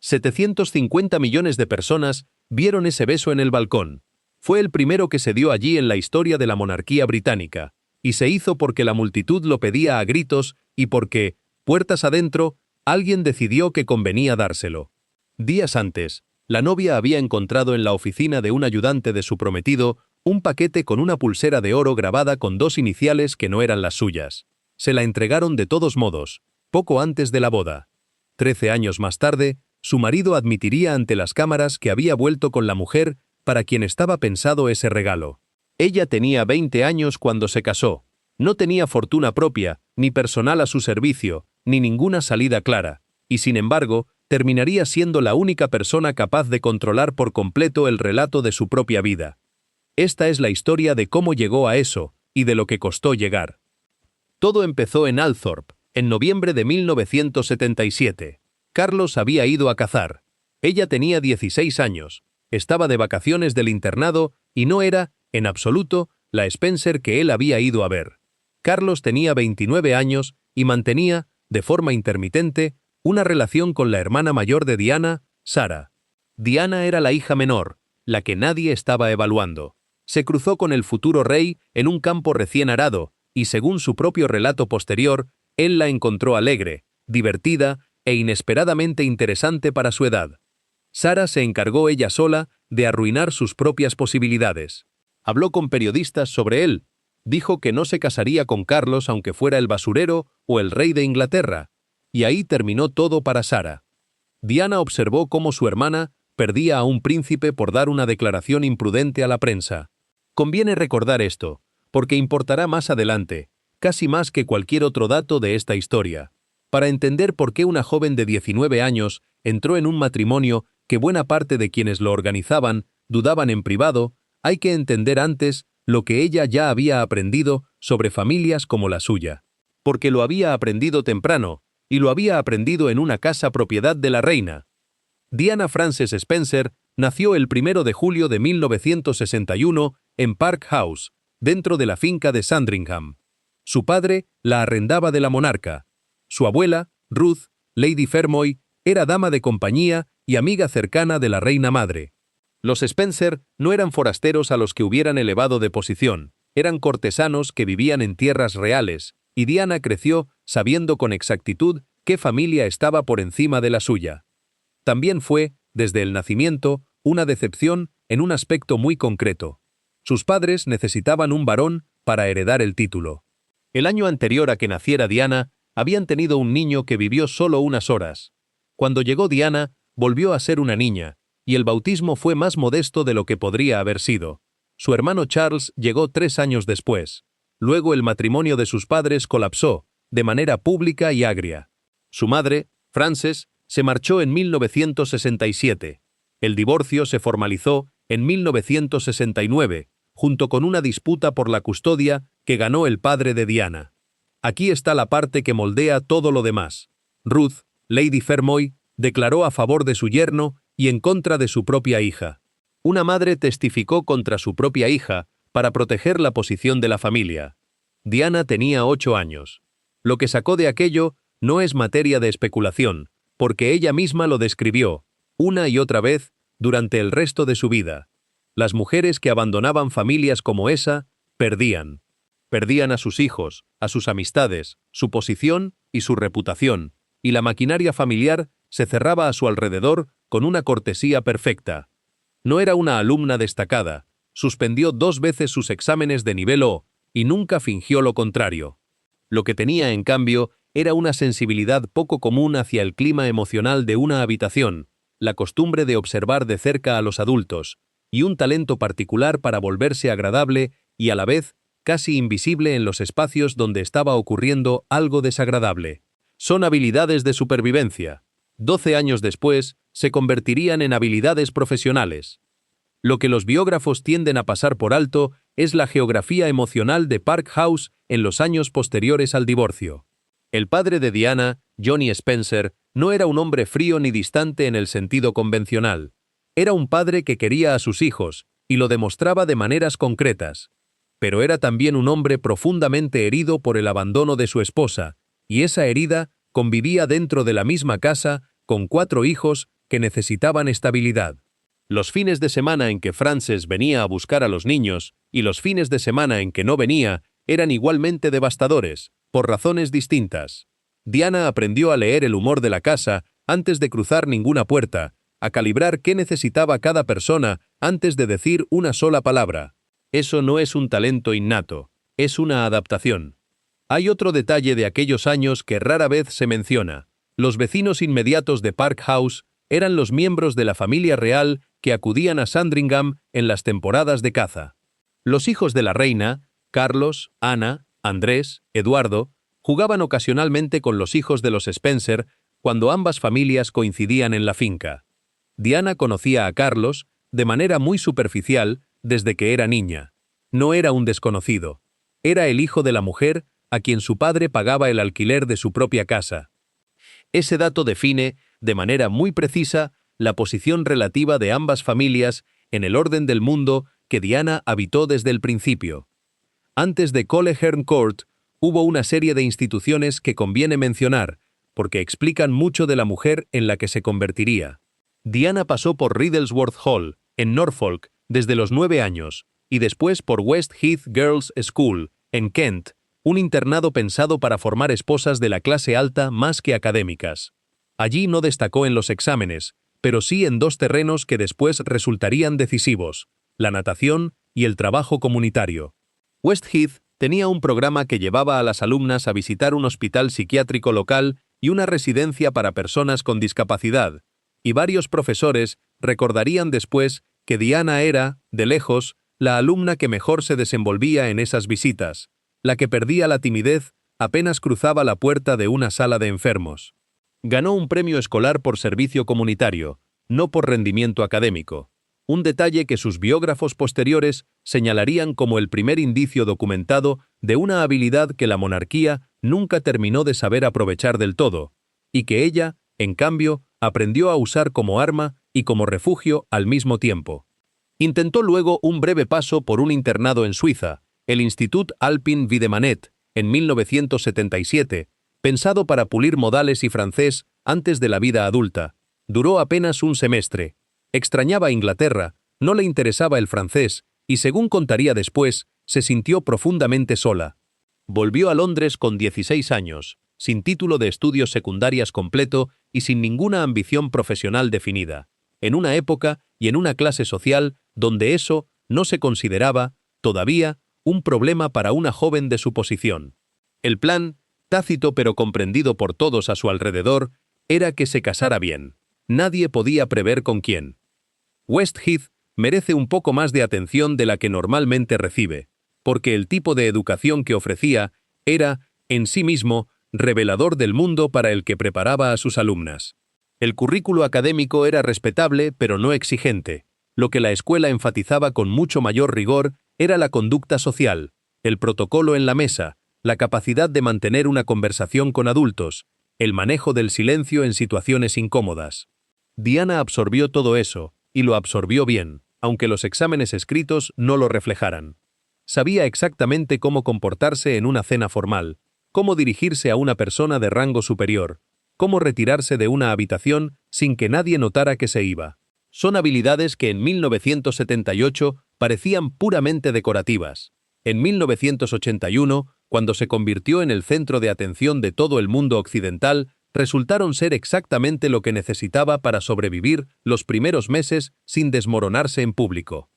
750 millones de personas vieron ese beso en el balcón. Fue el primero que se dio allí en la historia de la monarquía británica, y se hizo porque la multitud lo pedía a gritos y porque, puertas adentro, alguien decidió que convenía dárselo. Días antes, la novia había encontrado en la oficina de un ayudante de su prometido un paquete con una pulsera de oro grabada con dos iniciales que no eran las suyas. Se la entregaron de todos modos, poco antes de la boda. 13 años más tarde, su marido admitiría ante las cámaras que había vuelto con la mujer para quien estaba pensado ese regalo. Ella tenía 20 años cuando se casó. No tenía fortuna propia, ni personal a su servicio, ni ninguna salida clara, y sin embargo, terminaría siendo la única persona capaz de controlar por completo el relato de su propia vida. Esta es la historia de cómo llegó a eso, y de lo que costó llegar. Todo empezó en Althorp, en noviembre de 1977. Carlos había ido a cazar. Ella tenía 16 años, estaba de vacaciones del internado y no era, en absoluto, la Spencer que él había ido a ver. Carlos tenía 29 años y mantenía, de forma intermitente, una relación con la hermana mayor de Diana, Sarah. Diana era la hija menor, la que nadie estaba evaluando. Se cruzó con el futuro rey en un campo recién arado, y según su propio relato posterior, él la encontró alegre, divertida e inesperadamente interesante para su edad. Sarah se encargó ella sola de arruinar sus propias posibilidades. Habló con periodistas sobre él, dijo que no se casaría con Carlos aunque fuera el basurero o el rey de Inglaterra, y ahí terminó todo para Sarah. Diana observó cómo su hermana perdía a un príncipe por dar una declaración imprudente a la prensa. Conviene recordar esto, porque importará más adelante, casi más que cualquier otro dato de esta historia, para entender por qué una joven de 19 años entró en un matrimonio que buena parte de quienes lo organizaban dudaban en privado. Hay que entender antes lo que ella ya había aprendido sobre familias como la suya. Porque lo había aprendido temprano, y lo había aprendido en una casa propiedad de la reina. Diana Frances Spencer nació el 1 de julio de 1961 en Park House, dentro de la finca de Sandringham. Su padre la arrendaba de la monarca. Su abuela, Ruth, Lady Fermoy, era dama de compañía y amiga cercana de la reina madre. Los Spencer no eran forasteros a los que hubieran elevado de posición, eran cortesanos que vivían en tierras reales, y Diana creció sabiendo con exactitud qué familia estaba por encima de la suya. También fue, desde el nacimiento, una decepción en un aspecto muy concreto. Sus padres necesitaban un varón para heredar el título. El año anterior a que naciera Diana, habían tenido un niño que vivió solo unas horas. Cuando llegó Diana, volvió a ser una niña, y el bautismo fue más modesto de lo que podría haber sido. Su hermano Charles llegó 3 años después. Luego el matrimonio de sus padres colapsó, de manera pública y agria. Su madre, Frances, se marchó en 1967. El divorcio se formalizó en 1969, junto con una disputa por la custodia que ganó el padre de Diana. Aquí está la parte que moldea todo lo demás. Ruth, Lady Fermoy, declaró a favor de su yerno y en contra de su propia hija. Una madre testificó contra su propia hija para proteger la posición de la familia. Diana tenía 8 años. Lo que sacó de aquello no es materia de especulación, porque ella misma lo describió, una y otra vez, durante el resto de su vida. Las mujeres que abandonaban familias como esa, perdían. Perdían a sus hijos, a sus amistades, su posición y su reputación, y la maquinaria familiar se cerraba a su alrededor con una cortesía perfecta. No era una alumna destacada, suspendió 2 veces sus exámenes de nivel O, y nunca fingió lo contrario. Lo que tenía, en cambio, era una sensibilidad poco común hacia el clima emocional de una habitación, la costumbre de observar de cerca a los adultos, y un talento particular para volverse agradable y a la vez casi invisible en los espacios donde estaba ocurriendo algo desagradable. Son habilidades de supervivencia. 12 años después, se convertirían en habilidades profesionales. Lo que los biógrafos tienden a pasar por alto es la geografía emocional de Park House en los años posteriores al divorcio. El padre de Diana, Johnny Spencer, no era un hombre frío ni distante en el sentido convencional. Era un padre que quería a sus hijos, y lo demostraba de maneras concretas. Pero era también un hombre profundamente herido por el abandono de su esposa, y esa herida convivía dentro de la misma casa con 4 hijos que necesitaban estabilidad. Los fines de semana en que Frances venía a buscar a los niños y los fines de semana en que no venía eran igualmente devastadores, por razones distintas. Diana aprendió a leer el humor de la casa antes de cruzar ninguna puerta, a calibrar qué necesitaba cada persona antes de decir una sola palabra. Eso no es un talento innato, es una adaptación. Hay otro detalle de aquellos años que rara vez se menciona. Los vecinos inmediatos de Park House eran los miembros de la familia real que acudían a Sandringham en las temporadas de caza. Los hijos de la reina, Carlos, Ana, Andrés, Eduardo, jugaban ocasionalmente con los hijos de los Spencer cuando ambas familias coincidían en la finca. Diana conocía a Carlos, de manera muy superficial, desde que era niña. No era un desconocido. Era el hijo de la mujer a quien su padre pagaba el alquiler de su propia casa. Ese dato define, de manera muy precisa, la posición relativa de ambas familias en el orden del mundo que Diana habitó desde el principio. Antes de Coleherne Court, hubo una serie de instituciones que conviene mencionar, porque explican mucho de la mujer en la que se convertiría. Diana pasó por Riddlesworth Hall, en Norfolk, desde los 9 años, y después por West Heath Girls' School, en Kent, un internado pensado para formar esposas de la clase alta más que académicas. Allí no destacó en los exámenes, pero sí en dos terrenos que después resultarían decisivos, la natación y el trabajo comunitario. West Heath tenía un programa que llevaba a las alumnas a visitar un hospital psiquiátrico local y una residencia para personas con discapacidad, y varios profesores recordarían después que Diana era, de lejos, la alumna que mejor se desenvolvía en esas visitas, la que perdía la timidez apenas cruzaba la puerta de una sala de enfermos. Ganó un premio escolar por servicio comunitario, no por rendimiento académico, un detalle que sus biógrafos posteriores señalarían como el primer indicio documentado de una habilidad que la monarquía nunca terminó de saber aprovechar del todo, y que ella, en cambio, aprendió a usar como arma y como refugio al mismo tiempo. Intentó luego un breve paso por un internado en Suiza, el Institut Alpin Wiedemannet, en 1977, pensado para pulir modales y francés antes de la vida adulta. Duró apenas un semestre. Extrañaba Inglaterra, no le interesaba el francés, y según contaría después, se sintió profundamente sola. Volvió a Londres con 16 años, sin título de estudios secundarias completo y sin ninguna ambición profesional definida, en una época y en una clase social donde eso no se consideraba, todavía, un problema para una joven de su posición. El plan, tácito pero comprendido por todos a su alrededor, era que se casara bien. Nadie podía prever con quién. West Heath merece un poco más de atención de la que normalmente recibe, porque el tipo de educación que ofrecía era, en sí mismo, revelador del mundo para el que preparaba a sus alumnas. El currículo académico era respetable pero no exigente. Lo que la escuela enfatizaba con mucho mayor rigor era la conducta social, el protocolo en la mesa, la capacidad de mantener una conversación con adultos, el manejo del silencio en situaciones incómodas. Diana absorbió todo eso, y lo absorbió bien, aunque los exámenes escritos no lo reflejaran. Sabía exactamente cómo comportarse en una cena formal, cómo dirigirse a una persona de rango superior, cómo retirarse de una habitación sin que nadie notara que se iba. Son habilidades que en 1978 parecían puramente decorativas. En 1981, cuando se convirtió en el centro de atención de todo el mundo occidental, resultaron ser exactamente lo que necesitaba para sobrevivir los primeros meses sin desmoronarse en público.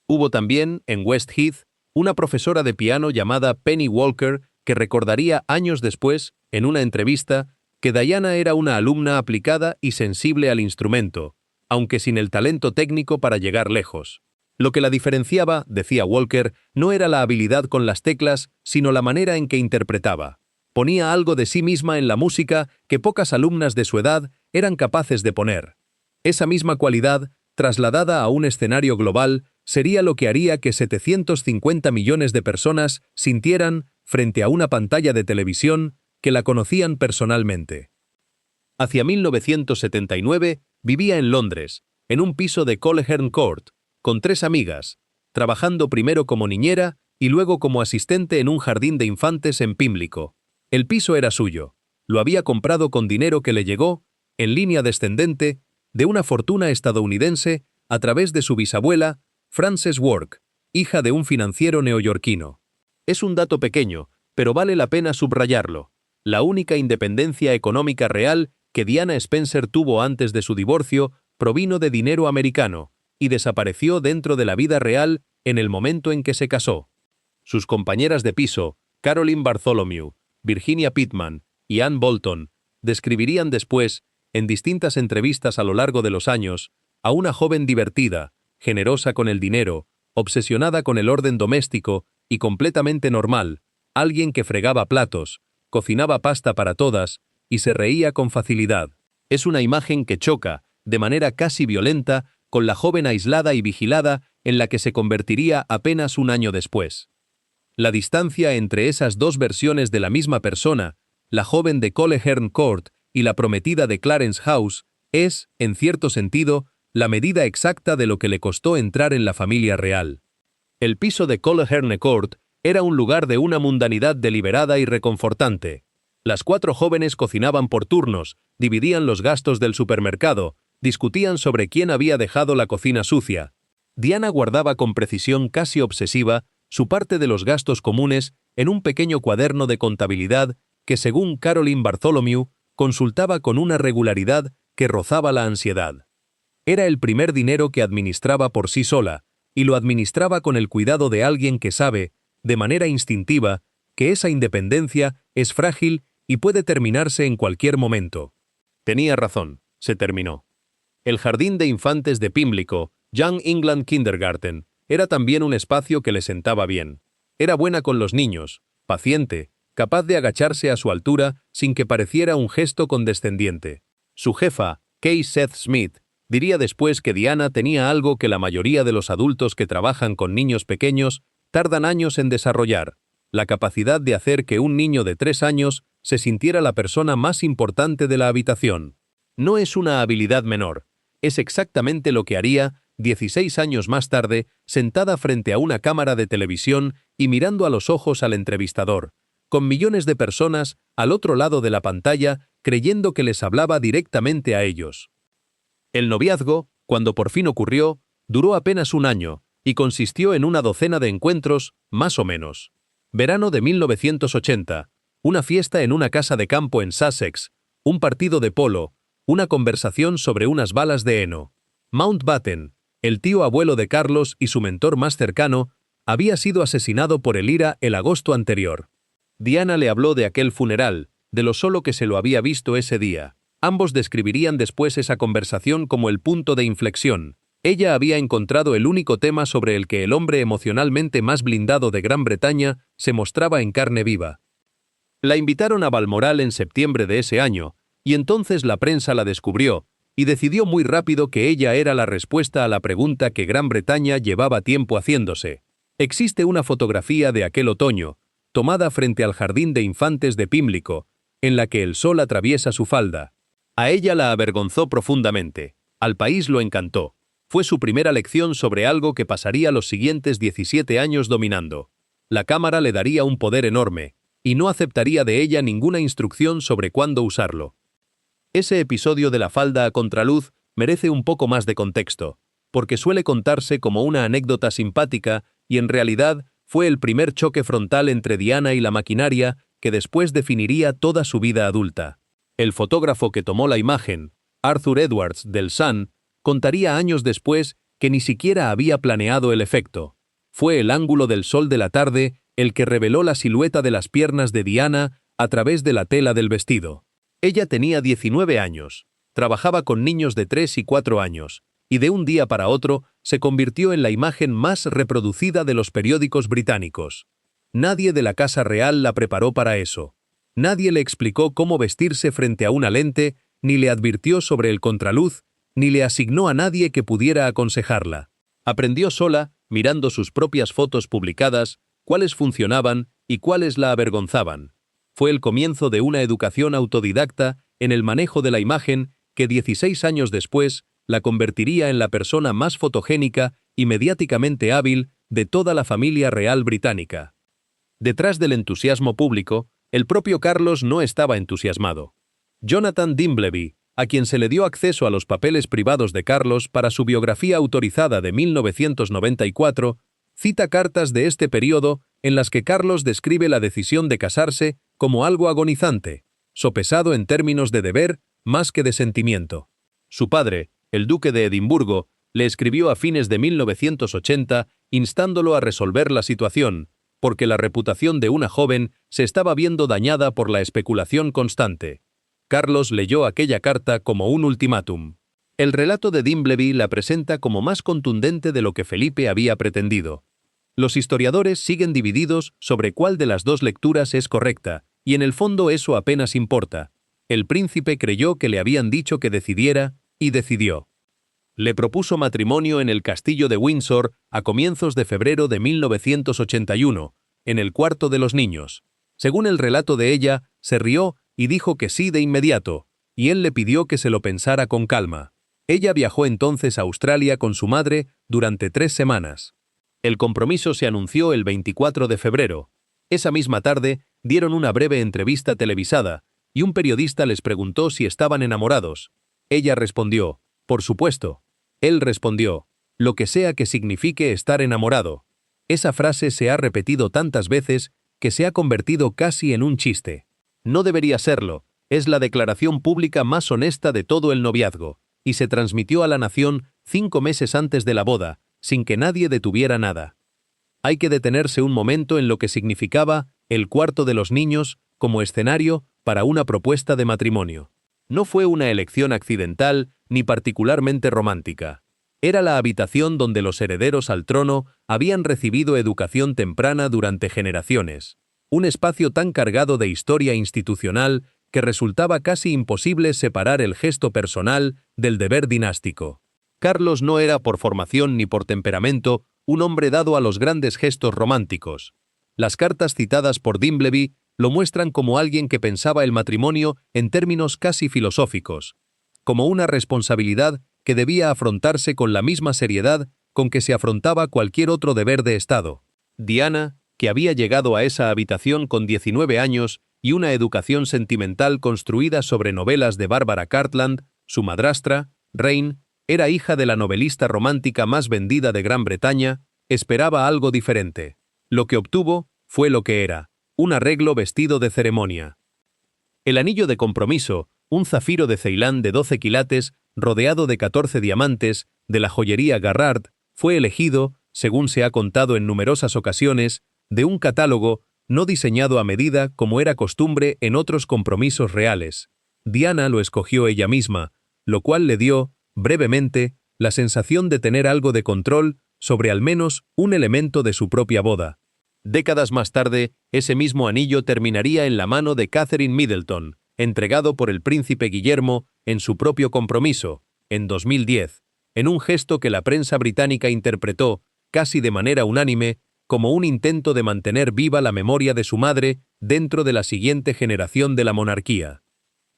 Hubo también, en West Heath, una profesora de piano llamada Penny Walker que recordaría años después, en una entrevista, que Diana era una alumna aplicada y sensible al instrumento, aunque sin el talento técnico para llegar lejos. Lo que la diferenciaba, decía Walker, no era la habilidad con las teclas, sino la manera en que interpretaba. Ponía algo de sí misma en la música que pocas alumnas de su edad eran capaces de poner. Esa misma cualidad, trasladada a un escenario global, sería lo que haría que 750 millones de personas sintieran, frente a una pantalla de televisión, que la conocían personalmente. Hacia 1979 vivía en Londres, en un piso de Coleherne Court, con 3 amigas, trabajando primero como niñera y luego como asistente en un jardín de infantes en Pimlico. El piso era suyo, lo había comprado con dinero que le llegó, en línea descendente, de una fortuna estadounidense a través de su bisabuela, Frances Wark, hija de un financiero neoyorquino. Es un dato pequeño, pero vale la pena subrayarlo. La única independencia económica real que Diana Spencer tuvo antes de su divorcio provino de dinero americano y desapareció dentro de la vida real en el momento en que se casó. Sus compañeras de piso, Caroline Bartholomew, Virginia Pittman y Ann Bolton, describirían después, en distintas entrevistas a lo largo de los años, a una joven divertida, generosa con el dinero, obsesionada con el orden doméstico y completamente normal, alguien que fregaba platos, cocinaba pasta para todas y se reía con facilidad. Es una imagen que choca, de manera casi violenta, con la joven aislada y vigilada en la que se convertiría apenas un año después. La distancia entre esas dos versiones de la misma persona, la joven de Coleherne Court y la prometida de Clarence House, es, en cierto sentido, la medida exacta de lo que le costó entrar en la familia real. El piso de Coleherne Court era un lugar de una mundanidad deliberada y reconfortante. Las 4 jóvenes cocinaban por turnos, dividían los gastos del supermercado, discutían sobre quién había dejado la cocina sucia. Diana guardaba con precisión casi obsesiva su parte de los gastos comunes en un pequeño cuaderno de contabilidad que, según Caroline Bartholomew, consultaba con una regularidad que rozaba la ansiedad. Era el primer dinero que administraba por sí sola, y lo administraba con el cuidado de alguien que sabe, de manera instintiva, que esa independencia es frágil y puede terminarse en cualquier momento. Tenía razón, se terminó. El jardín de infantes de Pimlico, Young England Kindergarten, era también un espacio que le sentaba bien. Era buena con los niños, paciente, capaz de agacharse a su altura sin que pareciera un gesto condescendiente. Su jefa, Kay Seth Smith, diría después que Diana tenía algo que la mayoría de los adultos que trabajan con niños pequeños tardan años en desarrollar: la capacidad de hacer que un niño de 3 años se sintiera la persona más importante de la habitación. No es una habilidad menor, es exactamente lo que haría 16 años más tarde, sentada frente a una cámara de televisión y mirando a los ojos al entrevistador, con millones de personas al otro lado de la pantalla creyendo que les hablaba directamente a ellos. El noviazgo, cuando por fin ocurrió, duró apenas un año y consistió en una docena de encuentros, más o menos. Verano de 1980, una fiesta en una casa de campo en Sussex, un partido de polo, una conversación sobre unas balas de heno. Mountbatten, el tío abuelo de Carlos y su mentor más cercano, había sido asesinado por el IRA el agosto anterior. Diana le habló de aquel funeral, de lo solo que se lo había visto ese día. Ambos describirían después esa conversación como el punto de inflexión. Ella había encontrado el único tema sobre el que el hombre emocionalmente más blindado de Gran Bretaña se mostraba en carne viva. La invitaron a Balmoral en septiembre de ese año, y entonces la prensa la descubrió, y decidió muy rápido que ella era la respuesta a la pregunta que Gran Bretaña llevaba tiempo haciéndose. Existe una fotografía de aquel otoño, tomada frente al jardín de infantes de Pimlico, en la que el sol atraviesa su falda. A ella la avergonzó profundamente, al país lo encantó. Fue su primera lección sobre algo que pasaría los siguientes 17 años dominando. La cámara le daría un poder enorme, y no aceptaría de ella ninguna instrucción sobre cuándo usarlo. Ese episodio de la falda a contraluz merece un poco más de contexto, porque suele contarse como una anécdota simpática y en realidad fue el primer choque frontal entre Diana y la maquinaria que después definiría toda su vida adulta. El fotógrafo que tomó la imagen, Arthur Edwards del Sun, contaría años después que ni siquiera había planeado el efecto. Fue el ángulo del sol de la tarde el que reveló la silueta de las piernas de Diana a través de la tela del vestido. Ella tenía 19 años, trabajaba con niños de 3 y 4 años, y de un día para otro se convirtió en la imagen más reproducida de los periódicos británicos. Nadie de la Casa Real la preparó para eso. Nadie le explicó cómo vestirse frente a una lente, ni le advirtió sobre el contraluz, ni le asignó a nadie que pudiera aconsejarla. Aprendió sola, mirando sus propias fotos publicadas, cuáles funcionaban y cuáles la avergonzaban. Fue el comienzo de una educación autodidacta en el manejo de la imagen que 16 años después la convertiría en la persona más fotogénica y mediáticamente hábil de toda la familia real británica. Detrás del entusiasmo público, el propio Carlos no estaba entusiasmado. Jonathan Dimbleby, a quien se le dio acceso a los papeles privados de Carlos para su biografía autorizada de 1994, cita cartas de este período en las que Carlos describe la decisión de casarse como algo agonizante, sopesado en términos de deber más que de sentimiento. Su padre, el duque de Edimburgo, le escribió a fines de 1980 instándolo a resolver la situación, porque la reputación de una joven se estaba viendo dañada por la especulación constante. Carlos leyó aquella carta como un ultimátum. El relato de Dimbleby la presenta como más contundente de lo que Felipe había pretendido. Los historiadores siguen divididos sobre cuál de las dos lecturas es correcta, y en el fondo eso apenas importa. El príncipe creyó que le habían dicho que decidiera, y decidió. Le propuso matrimonio en el castillo de Windsor a comienzos de febrero de 1981, en el cuarto de los niños. Según el relato de ella, se rió y dijo que sí de inmediato, y él le pidió que se lo pensara con calma. Ella viajó entonces a Australia con su madre durante 3 semanas. El compromiso se anunció el 24 de febrero. Esa misma tarde dieron una breve entrevista televisada, y un periodista les preguntó si estaban enamorados. Ella respondió, por supuesto. Él respondió, lo que sea que signifique estar enamorado. Esa frase se ha repetido tantas veces que se ha convertido casi en un chiste. No debería serlo, es la declaración pública más honesta de todo el noviazgo, y se transmitió a la nación 5 meses antes de la boda, sin que nadie detuviera nada. Hay que detenerse un momento en lo que significaba el cuarto de los niños como escenario para una propuesta de matrimonio. No fue una elección accidental ni particularmente romántica. Era la habitación donde los herederos al trono habían recibido educación temprana durante generaciones. Un espacio tan cargado de historia institucional que resultaba casi imposible separar el gesto personal del deber dinástico. Carlos no era por formación ni por temperamento un hombre dado a los grandes gestos románticos. Las cartas citadas por Dimbleby lo muestran como alguien que pensaba el matrimonio en términos casi filosóficos, como una responsabilidad que debía afrontarse con la misma seriedad con que se afrontaba cualquier otro deber de Estado. Diana, que había llegado a esa habitación con 19 años y una educación sentimental construida sobre novelas de Barbara Cartland, su madrastra, Rain, era hija de la novelista romántica más vendida de Gran Bretaña, esperaba algo diferente. Lo que obtuvo fue lo que era, un arreglo vestido de ceremonia. El anillo de compromiso, un zafiro de Ceilán de 12 quilates, rodeado de 14 diamantes, de la joyería Garrard, fue elegido, según se ha contado en numerosas ocasiones, de un catálogo no diseñado a medida como era costumbre en otros compromisos reales. Diana lo escogió ella misma, lo cual le dio, brevemente, la sensación de tener algo de control sobre al menos un elemento de su propia boda. Décadas más tarde, ese mismo anillo terminaría en la mano de Catherine Middleton, entregado por el príncipe Guillermo en su propio compromiso, en 2010, en un gesto que la prensa británica interpretó, casi de manera unánime, como un intento de mantener viva la memoria de su madre dentro de la siguiente generación de la monarquía.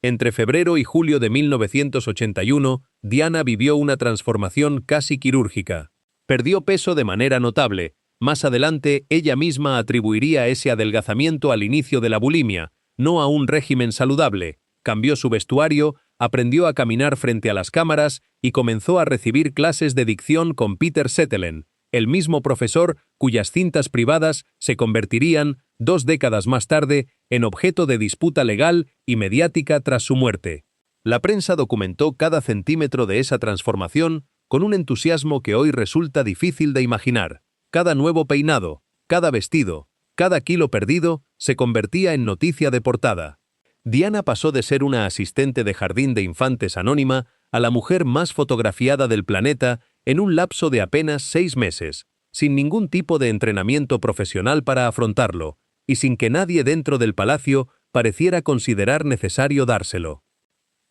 Entre febrero y julio de 1981, Diana vivió una transformación casi quirúrgica. Perdió peso de manera notable. Más adelante, ella misma atribuiría ese adelgazamiento al inicio de la bulimia, no a un régimen saludable. Cambió su vestuario, aprendió a caminar frente a las cámaras y comenzó a recibir clases de dicción con Peter Setelen, el mismo profesor cuyas cintas privadas se convertirían, 2 décadas más tarde, en objeto de disputa legal y mediática tras su muerte. La prensa documentó cada centímetro de esa transformación con un entusiasmo que hoy resulta difícil de imaginar. Cada nuevo peinado, cada vestido, cada kilo perdido se convertía en noticia de portada. Diana pasó de ser una asistente de jardín de infantes anónima a la mujer más fotografiada del planeta en un lapso de apenas 6 meses, sin ningún tipo de entrenamiento profesional para afrontarlo, y sin que nadie dentro del palacio pareciera considerar necesario dárselo.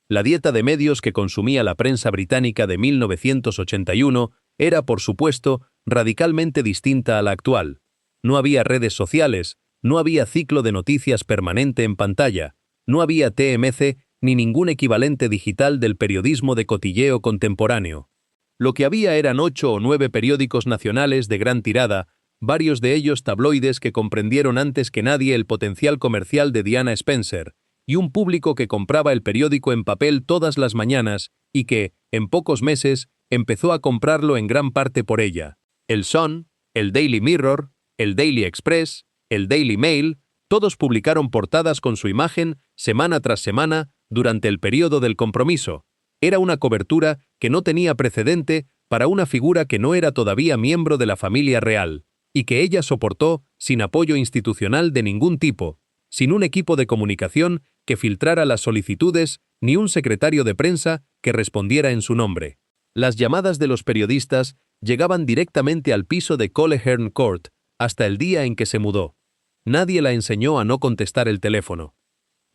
La dieta de medios que consumía la prensa británica de 1981 era, por supuesto, radicalmente distinta a la actual. No había redes sociales, no había ciclo de noticias permanente en pantalla, no había TMC ni ningún equivalente digital del periodismo de cotilleo contemporáneo. Lo que había eran 8 o 9 periódicos nacionales de gran tirada, varios de ellos tabloides que comprendieron antes que nadie el potencial comercial de Diana Spencer, y un público que compraba el periódico en papel todas las mañanas y que, en pocos meses, empezó a comprarlo en gran parte por ella. El Sun, el Daily Mirror, el Daily Express, el Daily Mail, todos publicaron portadas con su imagen semana tras semana durante el periodo del compromiso. Era una cobertura que no tenía precedente para una figura que no era todavía miembro de la familia real, y que ella soportó sin apoyo institucional de ningún tipo, sin un equipo de comunicación que filtrara las solicitudes, ni un secretario de prensa que respondiera en su nombre. Las llamadas de los periodistas llegaban directamente al piso de Coleherne Court, hasta el día en que se mudó. Nadie la enseñó a no contestar el teléfono.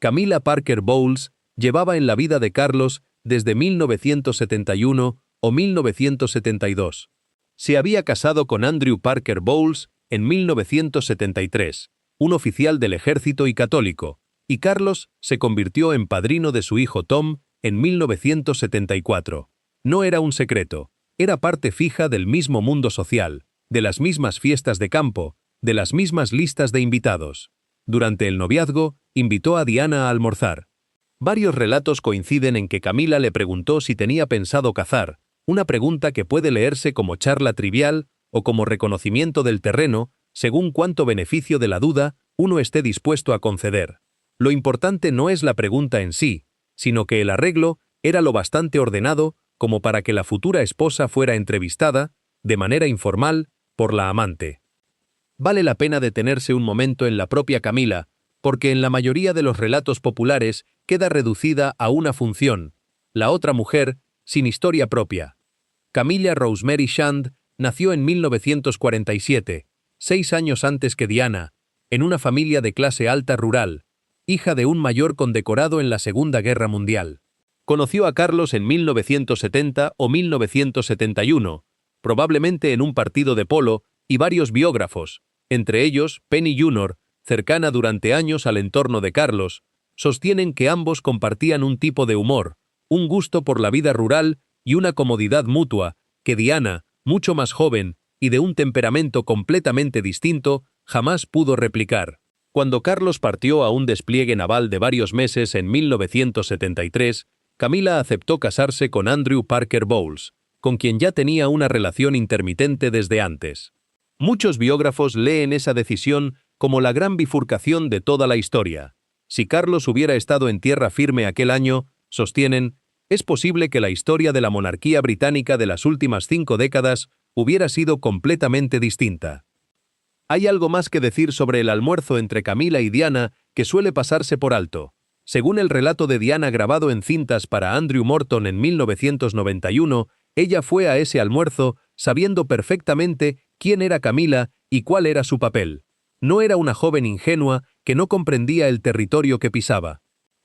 Camilla Parker Bowles llevaba en la vida de Carlos desde 1971 o 1972. Se había casado con Andrew Parker Bowles en 1973, un oficial del ejército y católico, y Carlos se convirtió en padrino de su hijo Tom en 1974. No era un secreto, era parte fija del mismo mundo social, de las mismas fiestas de campo, de las mismas listas de invitados. Durante el noviazgo, invitó a Diana a almorzar. Varios relatos coinciden en que Camilla le preguntó si tenía pensado cazar, una pregunta que puede leerse como charla trivial o como reconocimiento del terreno, según cuánto beneficio de la duda uno esté dispuesto a conceder. Lo importante no es la pregunta en sí, sino que el arreglo era lo bastante ordenado como para que la futura esposa fuera entrevistada, de manera informal, por la amante. Vale la pena detenerse un momento en la propia Camilla, porque en la mayoría de los relatos populares queda reducida a una función, la otra mujer, sin historia propia. Camilla Rosemary Shand nació en 1947, 6 años antes que Diana, en una familia de clase alta rural, hija de un mayor condecorado en la Segunda Guerra Mundial. Conoció a Carlos en 1970 o 1971, probablemente en un partido de polo, y varios biógrafos, entre ellos Penny Junor, cercana durante años al entorno de Carlos, sostienen que ambos compartían un tipo de humor, un gusto por la vida rural y una comodidad mutua, que Diana, mucho más joven y de un temperamento completamente distinto, jamás pudo replicar. Cuando Carlos partió a un despliegue naval de varios meses en 1973, Camilla aceptó casarse con Andrew Parker Bowles, con quien ya tenía una relación intermitente desde antes. Muchos biógrafos leen esa decisión como la gran bifurcación de toda la historia. Si Carlos hubiera estado en tierra firme aquel año, sostienen, es posible que la historia de la monarquía británica de las últimas 5 décadas hubiera sido completamente distinta. Hay algo más que decir sobre el almuerzo entre Camilla y Diana que suele pasarse por alto. Según el relato de Diana grabado en cintas para Andrew Morton en 1991, ella fue a ese almuerzo sabiendo perfectamente quién era Camilla y cuál era su papel. No era una joven ingenua que no comprendía el territorio que pisaba.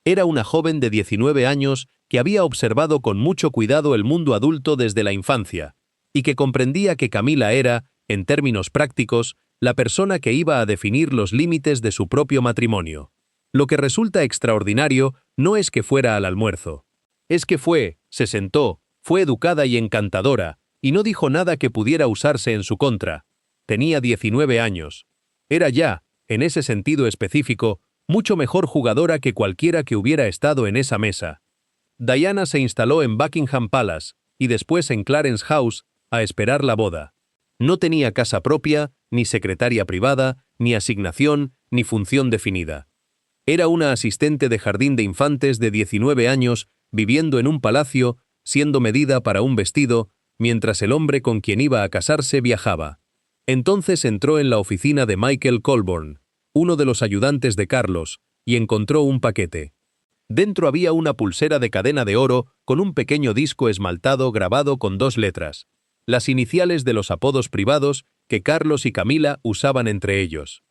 Era una joven de 19 años que había observado con mucho cuidado el mundo adulto desde la infancia, y que comprendía que Camilla era, en términos prácticos, la persona que iba a definir los límites de su propio matrimonio. Lo que resulta extraordinario no es que fuera al almuerzo. Es que se sentó, fue educada y encantadora, y no dijo nada que pudiera usarse en su contra. Tenía 19 años. Era ya, en ese sentido específico, mucho mejor jugadora que cualquiera que hubiera estado en esa mesa. Diana se instaló en Buckingham Palace, y después en Clarence House, a esperar la boda. No tenía casa propia, ni secretaria privada, ni asignación, ni función definida. Era una asistente de jardín de infantes de 19 años, viviendo en un palacio, siendo medida para un vestido, mientras el hombre con quien iba a casarse viajaba. Entonces entró en la oficina de Michael Colborne, uno de los ayudantes de Carlos, y encontró un paquete. Dentro había una pulsera de cadena de oro con un pequeño disco esmaltado grabado con 2 letras, las iniciales de los apodos privados que Carlos y Camilla usaban entre ellos.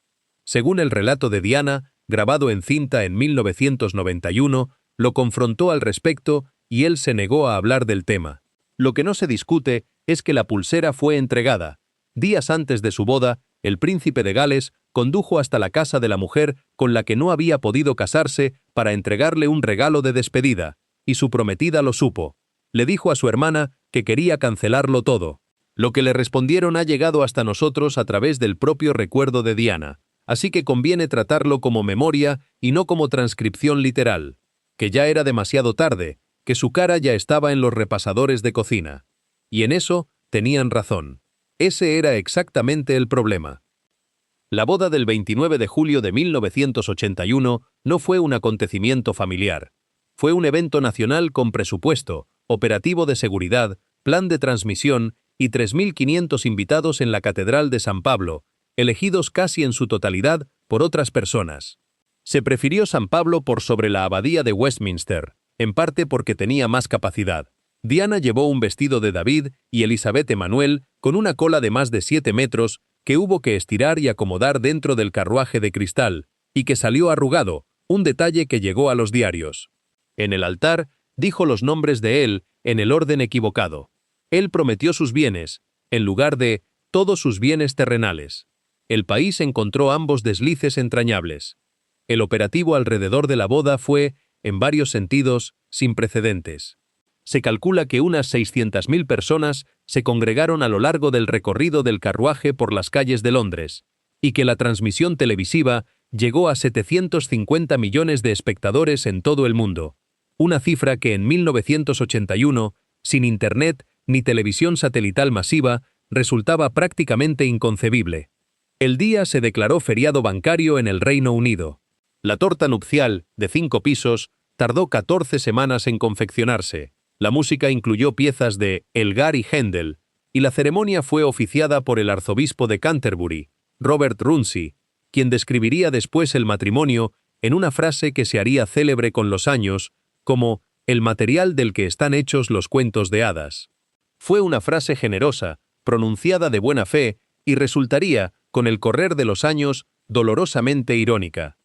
Según el relato de Diana, grabado en cinta en 1991, lo confrontó al respecto y él se negó a hablar del tema. Lo que no se discute es que la pulsera fue entregada. Días antes de su boda, el príncipe de Gales condujo hasta la casa de la mujer con la que no había podido casarse para entregarle un regalo de despedida, y su prometida lo supo. Le dijo a su hermana que quería cancelarlo todo. Lo que le respondieron ha llegado hasta nosotros a través del propio recuerdo de Diana. así que conviene tratarlo como memoria y no como transcripción literal, que ya era demasiado tarde, que su cara ya estaba en los repasadores de cocina. Y en eso tenían razón. Ese era exactamente el problema. La boda del 29 de julio de 1981 no fue un acontecimiento familiar. Fue un evento nacional con presupuesto, operativo de seguridad, plan de transmisión y 3.500 invitados en la Catedral de San Pablo, elegidos casi en su totalidad por otras personas. Se prefirió San Pablo por sobre la Abadía de Westminster, en parte porque tenía más capacidad. Diana llevó un vestido de David y Elizabeth Emanuel con una cola de más de 7 metros que hubo que estirar y acomodar dentro del carruaje de cristal, y que salió arrugado, un detalle que llegó a los diarios. En el altar dijo los nombres de él en el orden equivocado. Él prometió sus bienes, en lugar de todos sus bienes terrenales. El país encontró ambos deslices entrañables. El operativo alrededor de la boda fue, en varios sentidos, sin precedentes. Se calcula que unas 600.000 personas se congregaron a lo largo del recorrido del carruaje por las calles de Londres, y que la transmisión televisiva llegó a 750 millones de espectadores en todo el mundo, una cifra que en 1981, sin Internet ni televisión satelital masiva, resultaba prácticamente inconcebible. El día se declaró feriado bancario en el Reino Unido. La torta nupcial, de 5 pisos, tardó 14 semanas en confeccionarse. La música incluyó piezas de Elgar y Händel, y la ceremonia fue oficiada por el arzobispo de Canterbury, Robert Runcie, quien describiría después el matrimonio en una frase que se haría célebre con los años, como el material del que están hechos los cuentos de hadas. Fue una frase generosa, pronunciada de buena fe, y resultaría, con el correr de los años, dolorosamente irónica.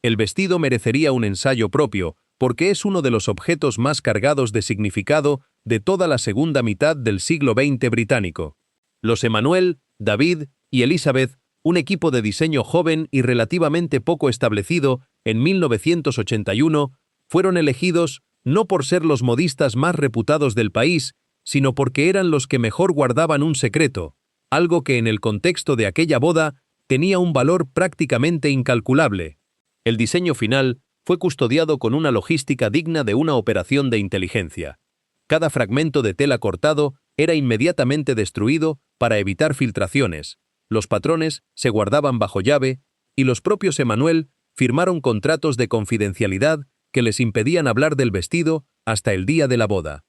El vestido merecería un ensayo propio, porque es uno de los objetos más cargados de significado de toda la segunda mitad del siglo XX británico. Los Emanuel, David y Elizabeth, un equipo de diseño joven y relativamente poco establecido en 1981, fueron elegidos no por ser los modistas más reputados del país, sino porque eran los que mejor guardaban un secreto, algo que en el contexto de aquella boda tenía un valor prácticamente incalculable. El diseño final fue custodiado con una logística digna de una operación de inteligencia. Cada fragmento de tela cortado era inmediatamente destruido para evitar filtraciones, los patrones se guardaban bajo llave y los propios Emanuel firmaron contratos de confidencialidad que les impedían hablar del vestido hasta el día de la boda.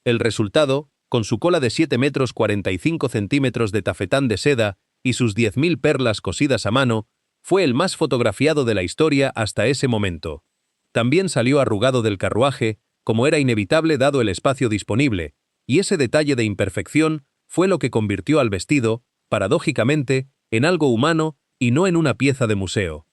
El resultado, con su cola de 7 metros 45 centímetros de tafetán de seda y sus 10.000 perlas cosidas a mano, fue el más fotografiado de la historia hasta ese momento. También salió arrugado del carruaje, como era inevitable dado el espacio disponible, y ese detalle de imperfección fue lo que convirtió al vestido, paradójicamente, en algo humano y no en una pieza de museo.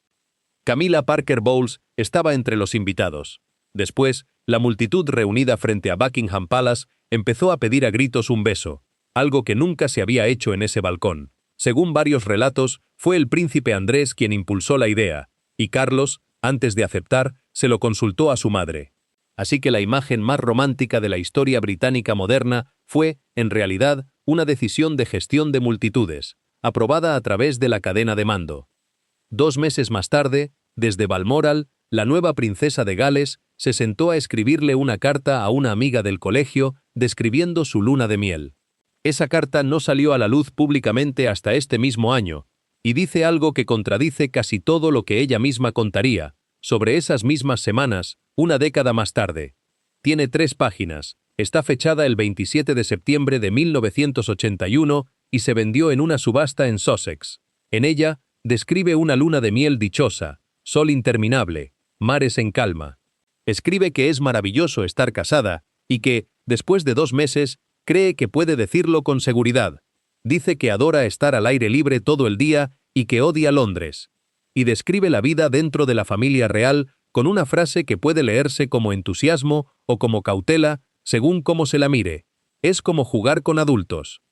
Camilla Parker Bowles estaba entre los invitados. Después, la multitud reunida frente a Buckingham Palace empezó a pedir a gritos un beso, algo que nunca se había hecho en ese balcón. Según varios relatos, fue el príncipe Andrés quien impulsó la idea, y Carlos, antes de aceptar, se lo consultó a su madre. Así que la imagen más romántica de la historia británica moderna fue, en realidad, una decisión de gestión de multitudes, aprobada a través de la cadena de mando. 2 meses más tarde, desde Balmoral, la nueva princesa de Gales se sentó a escribirle una carta a una amiga del colegio describiendo su luna de miel. Esa carta no salió a la luz públicamente hasta este mismo año, y dice algo que contradice casi todo lo que ella misma contaría, sobre esas mismas semanas, una década más tarde. Tiene 3 páginas, está fechada el 27 de septiembre de 1981 y se vendió en una subasta en Sussex. En ella, describe una luna de miel dichosa, sol interminable, mares en calma. Escribe que es maravilloso estar casada y que, después de 2 meses, cree que puede decirlo con seguridad. Dice que adora estar al aire libre todo el día y que odia Londres. Y describe la vida dentro de la familia real con una frase que puede leerse como entusiasmo o como cautela, según cómo se la mire. Es como jugar con adultos.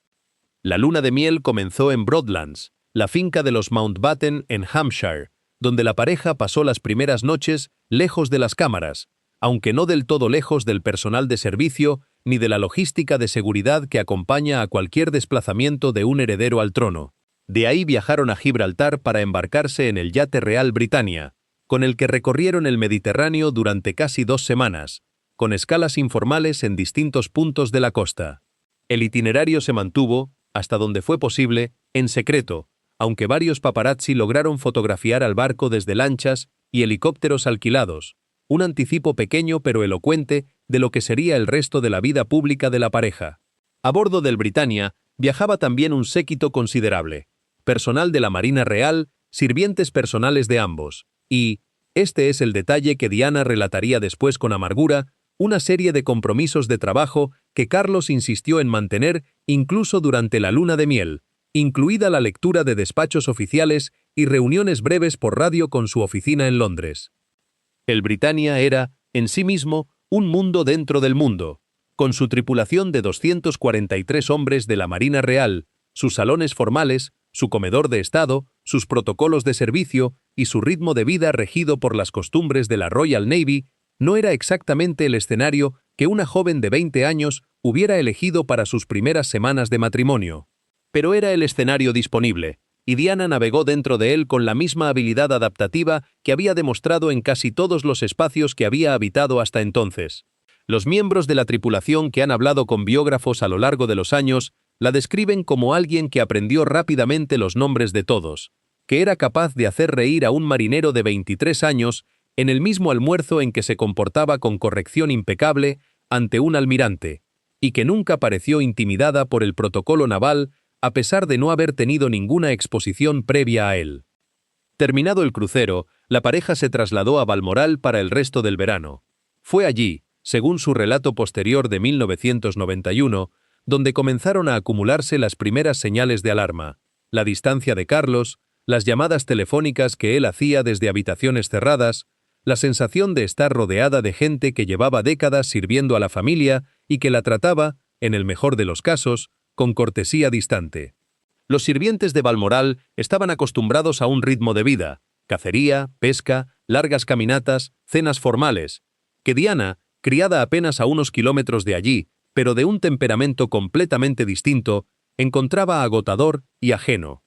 La luna de miel comenzó en Broadlands, la finca de los Mountbatten en Hampshire, donde la pareja pasó las primeras noches lejos de las cámaras, aunque no del todo lejos del personal de servicio ni de la logística de seguridad que acompaña a cualquier desplazamiento de un heredero al trono. De ahí viajaron a Gibraltar para embarcarse en el yate Real Britannia, con el que recorrieron el Mediterráneo durante casi 2 semanas, con escalas informales en distintos puntos de la costa. El itinerario se mantuvo, hasta donde fue posible, en secreto, aunque varios paparazzi lograron fotografiar al barco desde lanchas y helicópteros alquilados, un anticipo pequeño pero elocuente de lo que sería el resto de la vida pública de la pareja. A bordo del Britannia viajaba también un séquito considerable, personal de la Marina Real, sirvientes personales de ambos, y, este es el detalle que Diana relataría después con amargura, una serie de compromisos de trabajo que Carlos insistió en mantener incluso durante la luna de miel, incluida la lectura de despachos oficiales y reuniones breves por radio con su oficina en Londres. El Britannia era, en sí mismo, un mundo dentro del mundo, con su tripulación de 243 hombres de la Marina Real, sus salones formales, su comedor de estado, sus protocolos de servicio y su ritmo de vida regido por las costumbres de la Royal Navy, no era exactamente el escenario que una joven de 20 años hubiera elegido para sus primeras semanas de matrimonio. Pero era el escenario disponible, y Diana navegó dentro de él con la misma habilidad adaptativa que había demostrado en casi todos los espacios que había habitado hasta entonces. Los miembros de la tripulación que han hablado con biógrafos a lo largo de los años la describen como alguien que aprendió rápidamente los nombres de todos, que era capaz de hacer reír a un marinero de 23 años en el mismo almuerzo en que se comportaba con corrección impecable ante un almirante, y que nunca pareció intimidada por el protocolo naval a pesar de no haber tenido ninguna exposición previa a él. Terminado el crucero, la pareja se trasladó a Balmoral para el resto del verano. Fue allí, según su relato posterior de 1991, donde comenzaron a acumularse las primeras señales de alarma, la distancia de Carlos, las llamadas telefónicas que él hacía desde habitaciones cerradas, la sensación de estar rodeada de gente que llevaba décadas sirviendo a la familia y que la trataba, en el mejor de los casos, con cortesía distante. Los sirvientes de Balmoral estaban acostumbrados a un ritmo de vida, cacería, pesca, largas caminatas, cenas formales, que Diana, criada apenas a unos kilómetros de allí, pero de un temperamento completamente distinto, encontraba agotador y ajeno.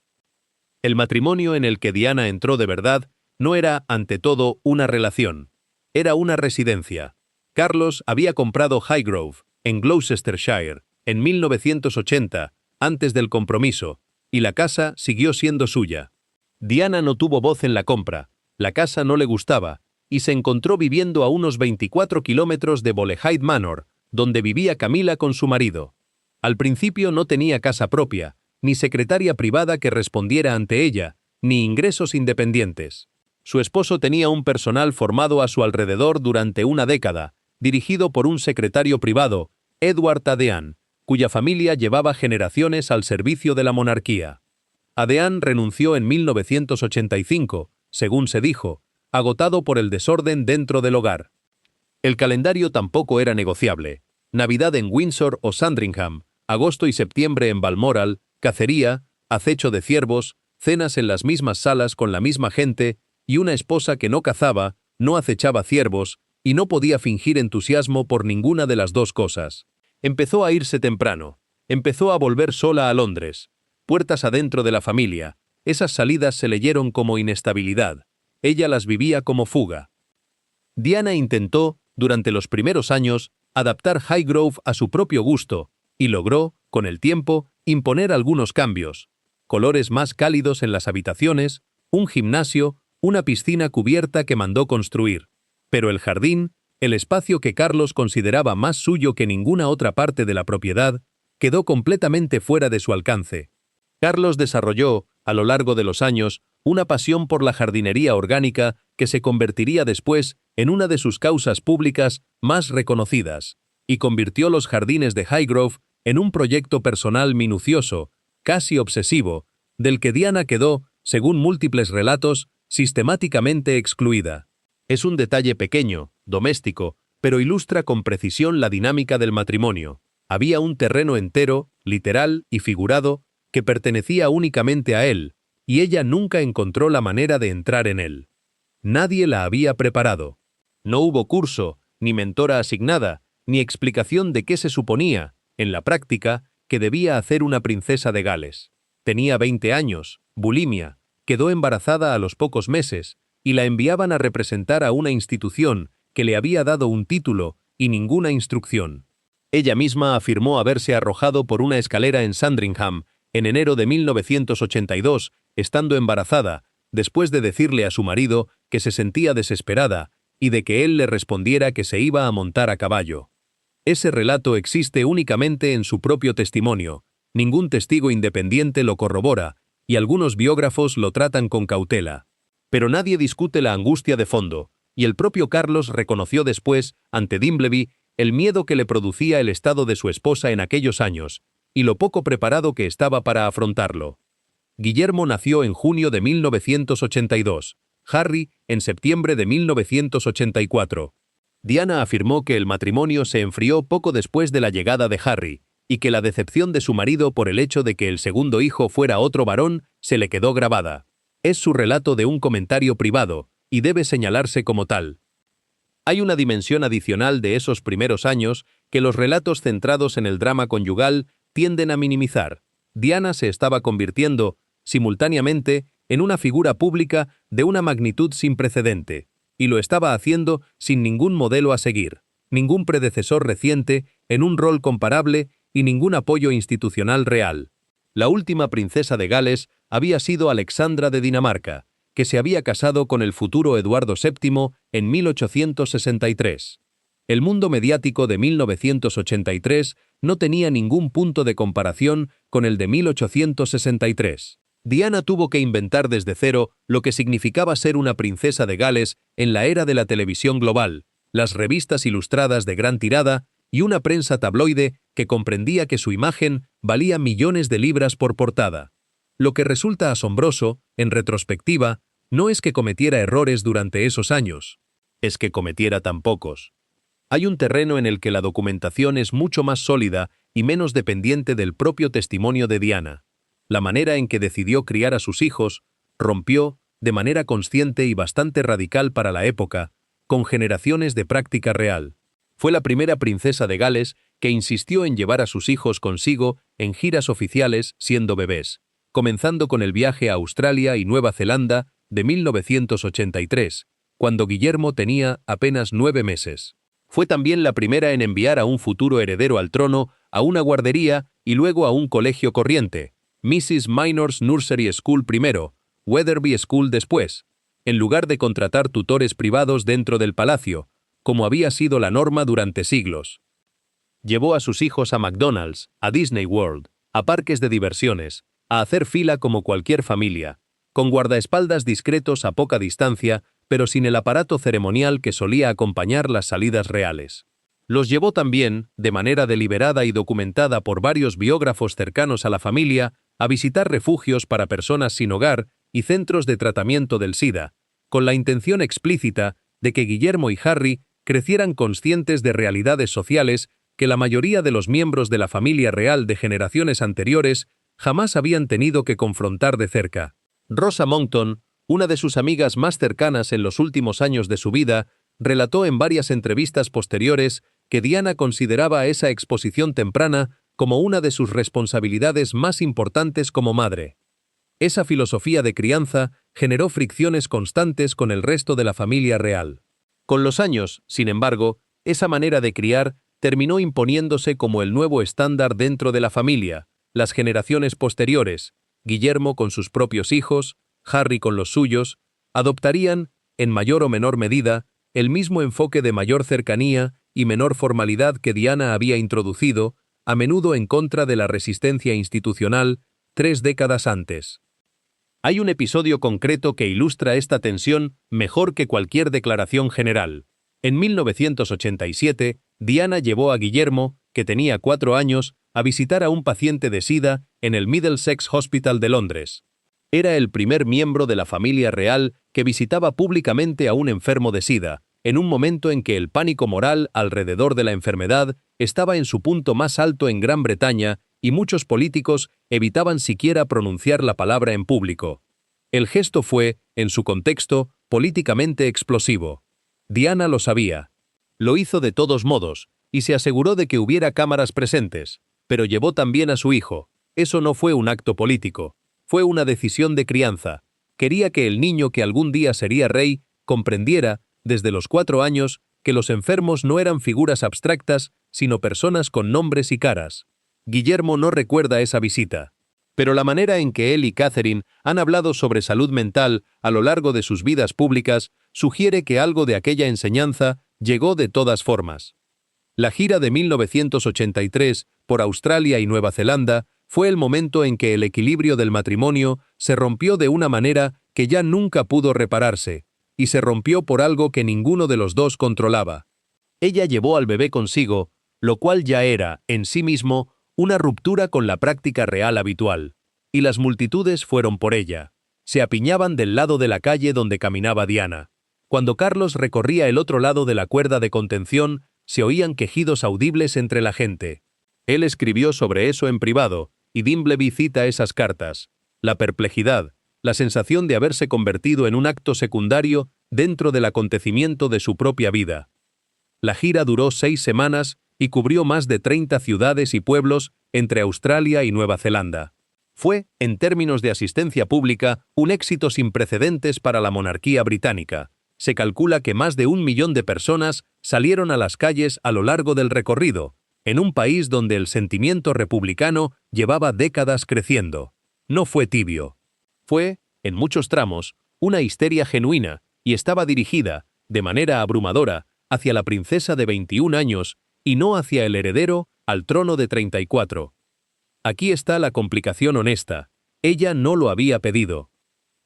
El matrimonio en el que Diana entró de verdad no era, ante todo, una relación. Era una residencia. Carlos había comprado Highgrove, en Gloucestershire, en 1980, antes del compromiso, y la casa siguió siendo suya. Diana no tuvo voz en la compra, la casa no le gustaba, y se encontró viviendo a unos 24 kilómetros de Bolehide Manor, donde vivía Camila con su marido. Al principio no tenía casa propia, ni secretaria privada que respondiera ante ella, ni ingresos independientes. Su esposo tenía un personal formado a su alrededor durante una década, dirigido por un secretario privado, Edward Adean, cuya familia llevaba generaciones al servicio de la monarquía. Adean renunció en 1985, según se dijo, agotado por el desorden dentro del hogar. El calendario tampoco era negociable. Navidad en Windsor o Sandringham, agosto y septiembre en Balmoral, cacería, acecho de ciervos, cenas en las mismas salas con la misma gente y una esposa que no cazaba, no acechaba ciervos y no podía fingir entusiasmo por ninguna de las dos cosas. Empezó a irse temprano. Empezó a volver sola a Londres. Puertas adentro de la familia. Esas salidas se leyeron como inestabilidad. Ella las vivía como fuga. Diana intentó, durante los primeros años, adaptar Highgrove a su propio gusto, y logró, con el tiempo, imponer algunos cambios. Colores más cálidos en las habitaciones, un gimnasio, una piscina cubierta que mandó construir. Pero el jardín, el espacio que Carlos consideraba más suyo que ninguna otra parte de la propiedad, quedó completamente fuera de su alcance. Carlos desarrolló, a lo largo de los años, una pasión por la jardinería orgánica que se convertiría después en una de sus causas públicas más reconocidas, y convirtió los jardines de Highgrove en un proyecto personal minucioso, casi obsesivo, del que Diana quedó, según múltiples relatos, sistemáticamente excluida. Es un detalle pequeño, doméstico, pero ilustra con precisión la dinámica del matrimonio. Había un terreno entero, literal y figurado, que pertenecía únicamente a él, y ella nunca encontró la manera de entrar en él. Nadie la había preparado. No hubo curso, ni mentora asignada, ni explicación de qué se suponía, en la práctica, que debía hacer una princesa de Gales. Tenía 20 años, bulimia, quedó embarazada a los pocos meses, y la enviaban a representar a una institución que le había dado un título y ninguna instrucción. Ella misma afirmó haberse arrojado por una escalera en Sandringham en enero de 1982, estando embarazada, después de decirle a su marido que se sentía desesperada y de que él le respondiera que se iba a montar a caballo. Ese relato existe únicamente en su propio testimonio, ningún testigo independiente lo corrobora, y algunos biógrafos lo tratan con cautela. Pero nadie discute la angustia de fondo, y el propio Carlos reconoció después, ante Dimbleby, el miedo que le producía el estado de su esposa en aquellos años, y lo poco preparado que estaba para afrontarlo. Guillermo nació en junio de 1982, Harry en septiembre de 1984. Diana afirmó que el matrimonio se enfrió poco después de la llegada de Harry, y que la decepción de su marido por el hecho de que el segundo hijo fuera otro varón se le quedó grabada. Es su relato de un comentario privado, y debe señalarse como tal. Hay una dimensión adicional de esos primeros años que los relatos centrados en el drama conyugal tienden a minimizar. Diana se estaba convirtiendo, simultáneamente, en una figura pública de una magnitud sin precedente, y lo estaba haciendo sin ningún modelo a seguir, ningún predecesor reciente en un rol comparable y ningún apoyo institucional real. La última princesa de Gales había sido Alexandra de Dinamarca, que se había casado con el futuro Eduardo VII en 1863. El mundo mediático de 1983 no tenía ningún punto de comparación con el de 1863. Diana tuvo que inventar desde cero lo que significaba ser una princesa de Gales en la era de la televisión global, las revistas ilustradas de gran tirada y una prensa tabloide que comprendía que su imagen valía millones de libras por portada. Lo que resulta asombroso, en retrospectiva, no es que cometiera errores durante esos años, es que cometiera tan pocos. Hay un terreno en el que la documentación es mucho más sólida y menos dependiente del propio testimonio de Diana. La manera en que decidió criar a sus hijos rompió, de manera consciente y bastante radical para la época, con generaciones de práctica real. Fue la primera princesa de Gales que insistió en llevar a sus hijos consigo en giras oficiales siendo bebés, comenzando con el viaje a Australia y Nueva Zelanda de 1983, cuando Guillermo tenía apenas 9 meses. Fue también la primera en enviar a un futuro heredero al trono a una guardería y luego a un colegio corriente, Mrs. Minor's Nursery School primero, Wetherby School después, en lugar de contratar tutores privados dentro del palacio, como había sido la norma durante siglos. Llevó a sus hijos a McDonald's, a Disney World, a parques de diversiones, a hacer fila como cualquier familia, con guardaespaldas discretos a poca distancia, pero sin el aparato ceremonial que solía acompañar las salidas reales. Los llevó también, de manera deliberada y documentada por varios biógrafos cercanos a la familia, a visitar refugios para personas sin hogar y centros de tratamiento del SIDA, con la intención explícita de que Guillermo y Harry crecieran conscientes de realidades sociales que la mayoría de los miembros de la familia real de generaciones anteriores jamás habían tenido que confrontar de cerca. Rosa Monckton, una de sus amigas más cercanas en los últimos años de su vida, relató en varias entrevistas posteriores que Diana consideraba esa exposición temprana como una de sus responsabilidades más importantes como madre. Esa filosofía de crianza generó fricciones constantes con el resto de la familia real. Con los años, sin embargo, esa manera de criar terminó imponiéndose como el nuevo estándar dentro de la familia. Las generaciones posteriores, Guillermo con sus propios hijos, Harry con los suyos, adoptarían, en mayor o menor medida, el mismo enfoque de mayor cercanía y menor formalidad que Diana había introducido, a menudo en contra de la resistencia institucional, 3 décadas antes. Hay un episodio concreto que ilustra esta tensión mejor que cualquier declaración general. En 1987, Diana llevó a Guillermo, que tenía 4 años, a visitar a un paciente de SIDA en el Middlesex Hospital de Londres. Era el primer miembro de la familia real que visitaba públicamente a un enfermo de SIDA, en un momento en que el pánico moral alrededor de la enfermedad estaba en su punto más alto en Gran Bretaña y muchos políticos evitaban siquiera pronunciar la palabra en público. El gesto fue, en su contexto, políticamente explosivo. Diana lo sabía. Lo hizo de todos modos, y se aseguró de que hubiera cámaras presentes, pero llevó también a su hijo. Eso no fue un acto político, fue una decisión de crianza. Quería que el niño que algún día sería rey comprendiera, desde los 4 años, que los enfermos no eran figuras abstractas, sino personas con nombres y caras. Guillermo no recuerda esa visita. Pero la manera en que él y Catherine han hablado sobre salud mental a lo largo de sus vidas públicas sugiere que algo de aquella enseñanza llegó de todas formas. La gira de 1983 por Australia y Nueva Zelanda fue el momento en que el equilibrio del matrimonio se rompió de una manera que ya nunca pudo repararse, y se rompió por algo que ninguno de los dos controlaba. Ella llevó al bebé consigo, lo cual ya era, en sí mismo, una ruptura con la práctica real habitual, y las multitudes fueron por ella. Se apiñaban del lado de la calle donde caminaba Diana. Cuando Carlos recorría el otro lado de la cuerda de contención, se oían quejidos audibles entre la gente. Él escribió sobre eso en privado, y Dimbleby cita esas cartas. La perplejidad, la sensación de haberse convertido en un acto secundario dentro del acontecimiento de su propia vida. La gira duró 6 semanas y cubrió más de 30 ciudades y pueblos entre Australia y Nueva Zelanda. Fue, en términos de asistencia pública, un éxito sin precedentes para la monarquía británica. Se calcula que más de 1 millón de personas salieron a las calles a lo largo del recorrido, en un país donde el sentimiento republicano llevaba décadas creciendo. No fue tibio. Fue, en muchos tramos, una histeria genuina y estaba dirigida, de manera abrumadora, hacia la princesa de 21 años y no hacia el heredero al trono de 34. Aquí está la complicación honesta. Ella no lo había pedido.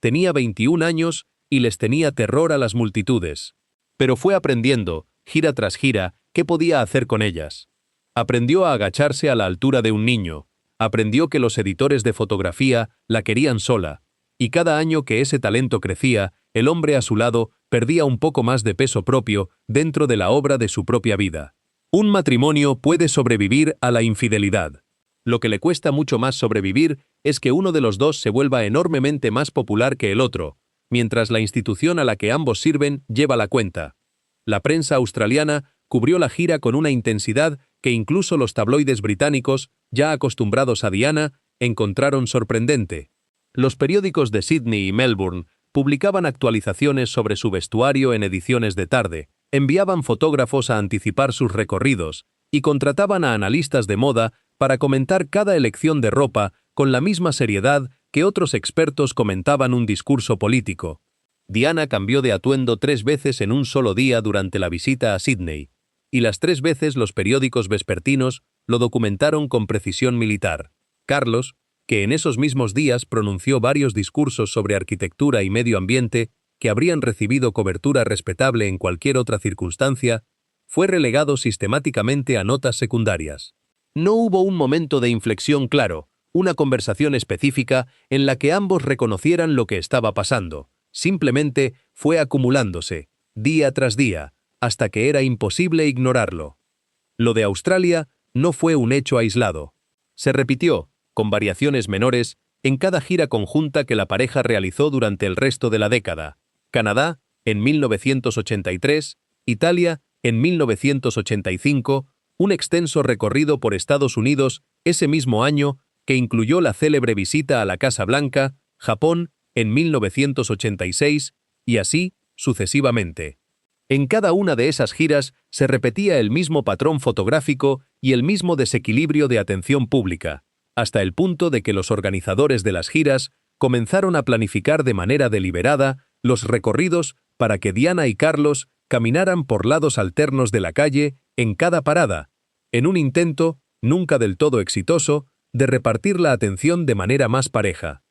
Tenía 21 años y les tenía terror a las multitudes. Pero fue aprendiendo, gira tras gira, qué podía hacer con ellas. Aprendió a agacharse a la altura de un niño, aprendió que los editores de fotografía la querían sola, y cada año que ese talento crecía, el hombre a su lado perdía un poco más de peso propio dentro de la obra de su propia vida. Un matrimonio puede sobrevivir a la infidelidad. Lo que le cuesta mucho más sobrevivir es que uno de los dos se vuelva enormemente más popular que el otro, mientras la institución a la que ambos sirven lleva la cuenta. La prensa australiana cubrió la gira con una intensidad que incluso los tabloides británicos, ya acostumbrados a Diana, encontraron sorprendente. Los periódicos de Sydney y Melbourne publicaban actualizaciones sobre su vestuario en ediciones de tarde, enviaban fotógrafos a anticipar sus recorridos y contrataban a analistas de moda para comentar cada elección de ropa con la misma seriedad que otros expertos comentaban un discurso político. Diana cambió de atuendo 3 veces en un solo día durante la visita a Sydney, y las 3 veces los periódicos vespertinos lo documentaron con precisión militar. Carlos, que en esos mismos días pronunció varios discursos sobre arquitectura y medio ambiente que habrían recibido cobertura respetable en cualquier otra circunstancia, fue relegado sistemáticamente a notas secundarias. No hubo un momento de inflexión claro, una conversación específica en la que ambos reconocieran lo que estaba pasando. Simplemente fue acumulándose, día tras día, hasta que era imposible ignorarlo. Lo de Australia no fue un hecho aislado. Se repitió, con variaciones menores, en cada gira conjunta que la pareja realizó durante el resto de la década. Canadá, en 1983, Italia, en 1985, un extenso recorrido por Estados Unidos ese mismo año que incluyó la célebre visita a la Casa Blanca, Japón, en 1986, y así sucesivamente. En cada una de esas giras se repetía el mismo patrón fotográfico y el mismo desequilibrio de atención pública, hasta el punto de que los organizadores de las giras comenzaron a planificar de manera deliberada los recorridos para que Diana y Carlos caminaran por lados alternos de la calle en cada parada, en un intento, nunca del todo exitoso, de repartir la atención de manera más pareja.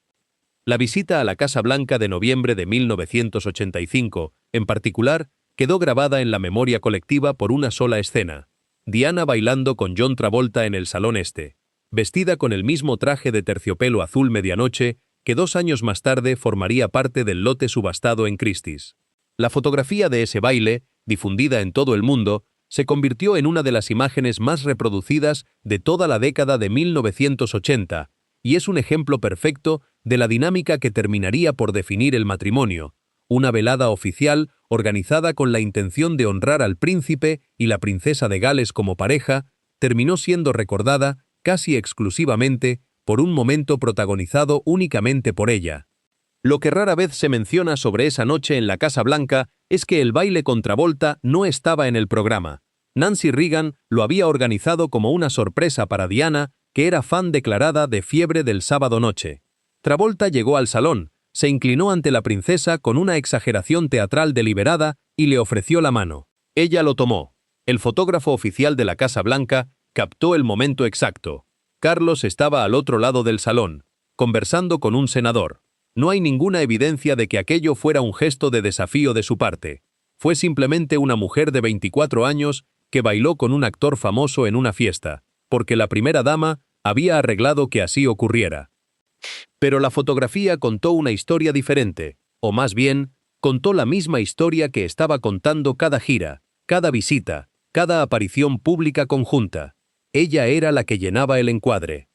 La visita a la Casa Blanca de noviembre de 1985, en particular, quedó grabada en la memoria colectiva por una sola escena. Diana bailando con John Travolta en el Salón Este, vestida con el mismo traje de terciopelo azul medianoche que 2 años más tarde formaría parte del lote subastado en Christie's. La fotografía de ese baile, difundida en todo el mundo, se convirtió en una de las imágenes más reproducidas de toda la década de 1980, y es un ejemplo perfecto de la dinámica que terminaría por definir el matrimonio, una velada oficial organizada con la intención de honrar al príncipe y la princesa de Gales como pareja, terminó siendo recordada casi exclusivamente por un momento protagonizado únicamente por ella. Lo que rara vez se menciona sobre esa noche en la Casa Blanca es que el baile con Travolta no estaba en el programa. Nancy Reagan lo había organizado como una sorpresa para Diana, que era fan declarada de Fiebre del sábado noche. Travolta llegó al salón, se inclinó ante la princesa con una exageración teatral deliberada y le ofreció la mano. Ella lo tomó. El fotógrafo oficial de la Casa Blanca captó el momento exacto. Carlos estaba al otro lado del salón, conversando con un senador. No hay ninguna evidencia de que aquello fuera un gesto de desafío de su parte. Fue simplemente una mujer de 24 años que bailó con un actor famoso en una fiesta, porque la primera dama había arreglado que así ocurriera. Pero la fotografía contó una historia diferente, o más bien, contó la misma historia que estaba contando cada gira, cada visita, cada aparición pública conjunta. Ella era la que llenaba el encuadre.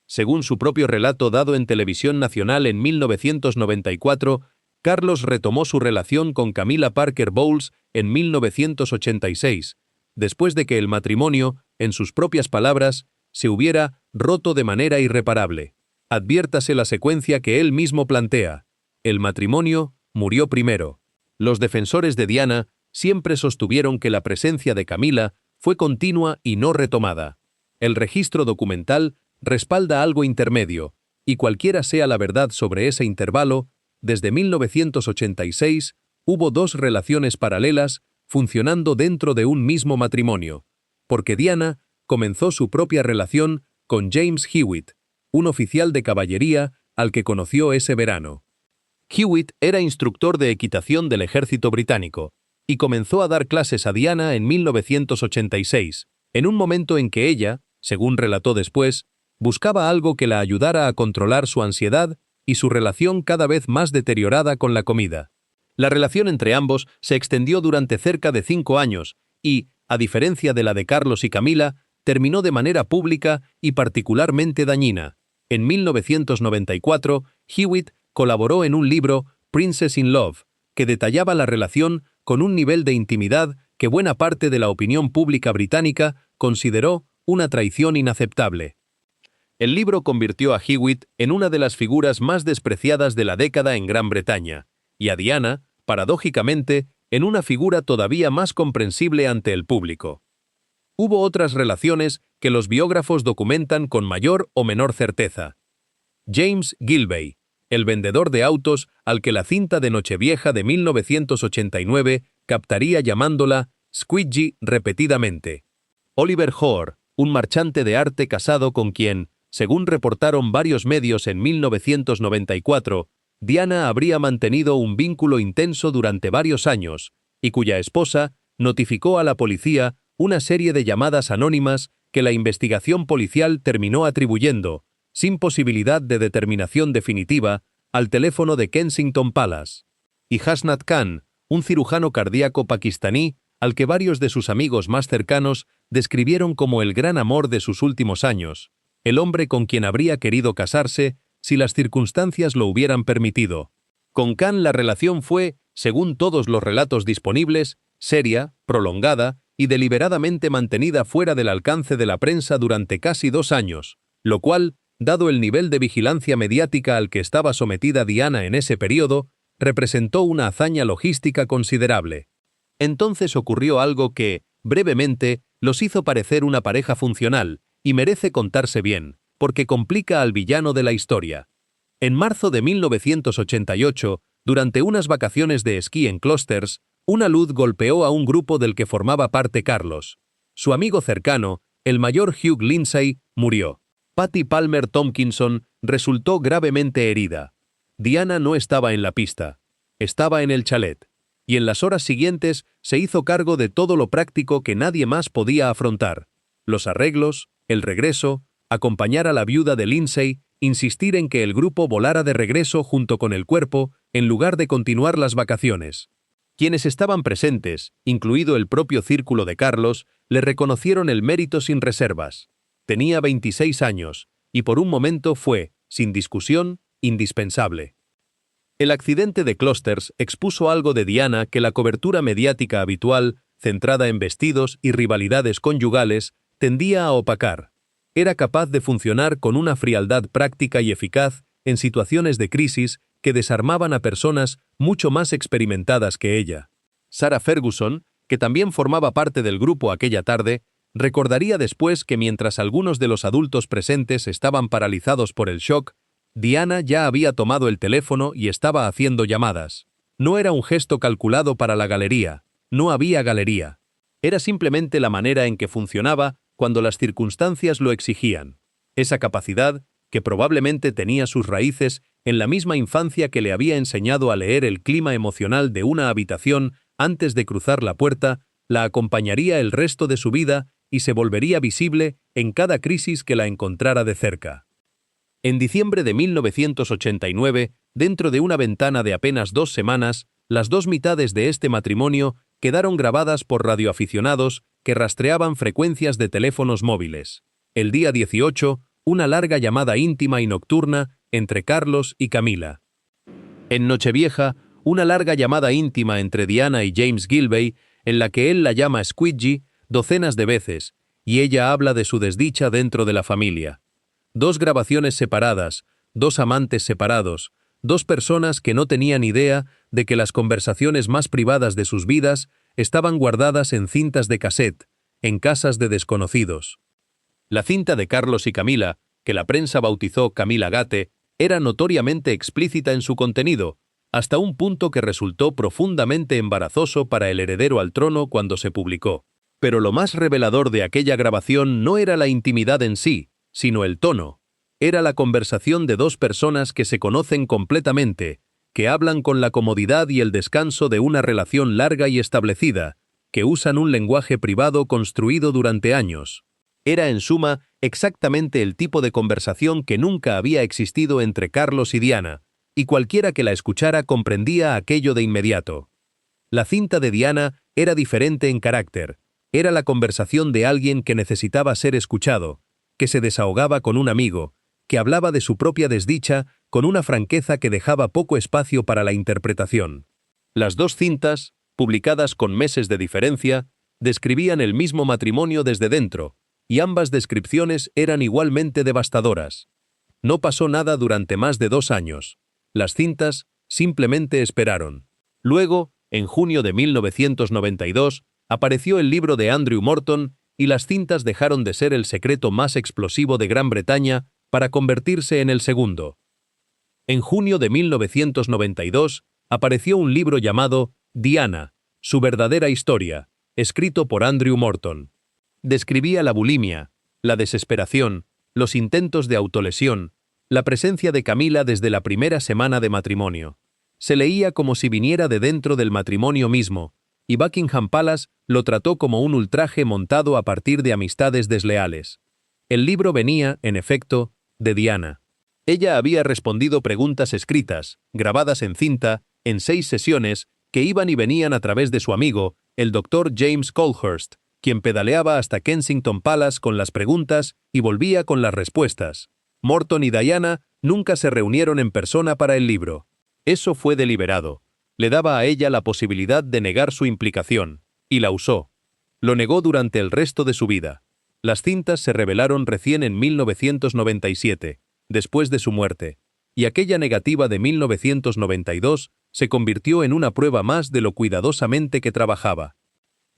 Según su propio relato dado en Televisión Nacional en 1994, Carlos retomó su relación con Camila Parker Bowles en 1986, después de que el matrimonio, en sus propias palabras, se hubiera roto de manera irreparable. Adviértase la secuencia que él mismo plantea. El matrimonio murió primero. Los defensores de Diana siempre sostuvieron que la presencia de Camila fue continua y no retomada. El registro documental respalda algo intermedio, y cualquiera sea la verdad sobre ese intervalo, desde 1986 hubo dos relaciones paralelas funcionando dentro de un mismo matrimonio, porque Diana comenzó su propia relación con James Hewitt, un oficial de caballería al que conoció ese verano. Hewitt era instructor de equitación del ejército británico, y comenzó a dar clases a Diana en 1986, en un momento en que ella, según relató después, buscaba algo que la ayudara a controlar su ansiedad y su relación cada vez más deteriorada con la comida. La relación entre ambos se extendió durante cerca de 5 años y, a diferencia de la de Carlos y Camila, terminó de manera pública y particularmente dañina. En 1994, Hewitt colaboró en un libro, Princess in Love, que detallaba la relación con un nivel de intimidad que buena parte de la opinión pública británica consideró una traición inaceptable. El libro convirtió a Hewitt en una de las figuras más despreciadas de la década en Gran Bretaña, y a Diana, paradójicamente, en una figura todavía más comprensible ante el público. Hubo otras relaciones que los biógrafos documentan con mayor o menor certeza. James Gilbey, el vendedor de autos al que la cinta de Nochevieja de 1989 captaría llamándola Squidgy repetidamente. Oliver Hoare, un marchante de arte casado con quien, según reportaron varios medios en 1994, Diana habría mantenido un vínculo intenso durante varios años, y cuya esposa notificó a la policía una serie de llamadas anónimas que la investigación policial terminó atribuyendo, sin posibilidad de determinación definitiva, al teléfono de Kensington Palace. Y Hasnat Khan, un cirujano cardíaco pakistaní al que varios de sus amigos más cercanos describieron como el gran amor de sus últimos años, el hombre con quien habría querido casarse si las circunstancias lo hubieran permitido. Con Khan la relación fue, según todos los relatos disponibles, seria, prolongada y deliberadamente mantenida fuera del alcance de la prensa durante casi 2 años, lo cual, dado el nivel de vigilancia mediática al que estaba sometida Diana en ese periodo, representó una hazaña logística considerable. Entonces ocurrió algo que, brevemente, los hizo parecer una pareja funcional, y merece contarse bien, porque complica al villano de la historia. En marzo de 1988, durante unas vacaciones de esquí en Closters, una luz golpeó a un grupo del que formaba parte Carlos. Su amigo cercano, el mayor Hugh Lindsay, murió. Patty Palmer Tompkinson resultó gravemente herida. Diana no estaba en la pista, estaba en el chalet, y en las horas siguientes se hizo cargo de todo lo práctico que nadie más podía afrontar: los arreglos, el regreso, acompañar a la viuda de Lindsay, insistir en que el grupo volara de regreso junto con el cuerpo en lugar de continuar las vacaciones. Quienes estaban presentes, incluido el propio círculo de Carlos, le reconocieron el mérito sin reservas. Tenía 26 años, y por un momento fue, sin discusión, indispensable. El accidente de Closters expuso algo de Diana que la cobertura mediática habitual, centrada en vestidos y rivalidades conyugales, tendía a opacar. Era capaz de funcionar con una frialdad práctica y eficaz en situaciones de crisis que desarmaban a personas mucho más experimentadas que ella. Sarah Ferguson, que también formaba parte del grupo aquella tarde, recordaría después que mientras algunos de los adultos presentes estaban paralizados por el shock, Diana ya había tomado el teléfono y estaba haciendo llamadas. No era un gesto calculado para la galería, no había galería. Era simplemente la manera en que funcionaba cuando las circunstancias lo exigían. Esa capacidad, que probablemente tenía sus raíces en la misma infancia que le había enseñado a leer el clima emocional de una habitación antes de cruzar la puerta, la acompañaría el resto de su vida y se volvería visible en cada crisis que la encontrara de cerca. En diciembre de 1989, dentro de una ventana de apenas 2 semanas, las dos mitades de este matrimonio quedaron grabadas por radioaficionados que rastreaban frecuencias de teléfonos móviles. El día 18, una larga llamada íntima y nocturna entre Carlos y Camila. En Nochevieja, una larga llamada íntima entre Diana y James Gilbey, en la que él la llama Squidgy docenas de veces, y ella habla de su desdicha dentro de la familia. 2 grabaciones separadas, 2 amantes separados, 2 personas que no tenían idea de que las conversaciones más privadas de sus vidas estaban guardadas en cintas de cassette, en casas de desconocidos. La cinta de Carlos y Camila, que la prensa bautizó Camila Gate, era notoriamente explícita en su contenido, hasta un punto que resultó profundamente embarazoso para el heredero al trono cuando se publicó. Pero lo más revelador de aquella grabación no era la intimidad en sí, sino el tono. Era la conversación de 2 personas que se conocen completamente, que hablan con la comodidad y el descanso de una relación larga y establecida, que usan un lenguaje privado construido durante años. Era, en suma, exactamente el tipo de conversación que nunca había existido entre Carlos y Diana, y cualquiera que la escuchara comprendía aquello de inmediato. La cinta de Diana era diferente en carácter. Era la conversación de alguien que necesitaba ser escuchado, que se desahogaba con un amigo, que hablaba de su propia desdicha con una franqueza que dejaba poco espacio para la interpretación. Las 2 cintas, publicadas con meses de diferencia, describían el mismo matrimonio desde dentro, y ambas descripciones eran igualmente devastadoras. No pasó nada durante más de 2 años. Las cintas simplemente esperaron. Luego, en junio de 1992, apareció el libro de Andrew Morton y las cintas dejaron de ser el secreto más explosivo de Gran Bretaña para convertirse en el segundo. En junio de 1992, apareció un libro llamado Diana, su verdadera historia, escrito por Andrew Morton. Describía la bulimia, la desesperación, los intentos de autolesión, la presencia de Camila desde la primera semana de matrimonio. Se leía como si viniera de dentro del matrimonio mismo, y Buckingham Palace lo trató como un ultraje montado a partir de amistades desleales. El libro venía, en efecto, de Diana. Ella había respondido preguntas escritas, grabadas en cinta, en 6 sesiones, que iban y venían a través de su amigo, el Dr. James Colhurst, quien pedaleaba hasta Kensington Palace con las preguntas y volvía con las respuestas. Morton y Diana nunca se reunieron en persona para el libro. Eso fue deliberado. Le daba a ella la posibilidad de negar su implicación, y la usó. Lo negó durante el resto de su vida. Las cintas se revelaron recién en 1997, después de su muerte, y aquella negativa de 1992 se convirtió en una prueba más de lo cuidadosamente que trabajaba.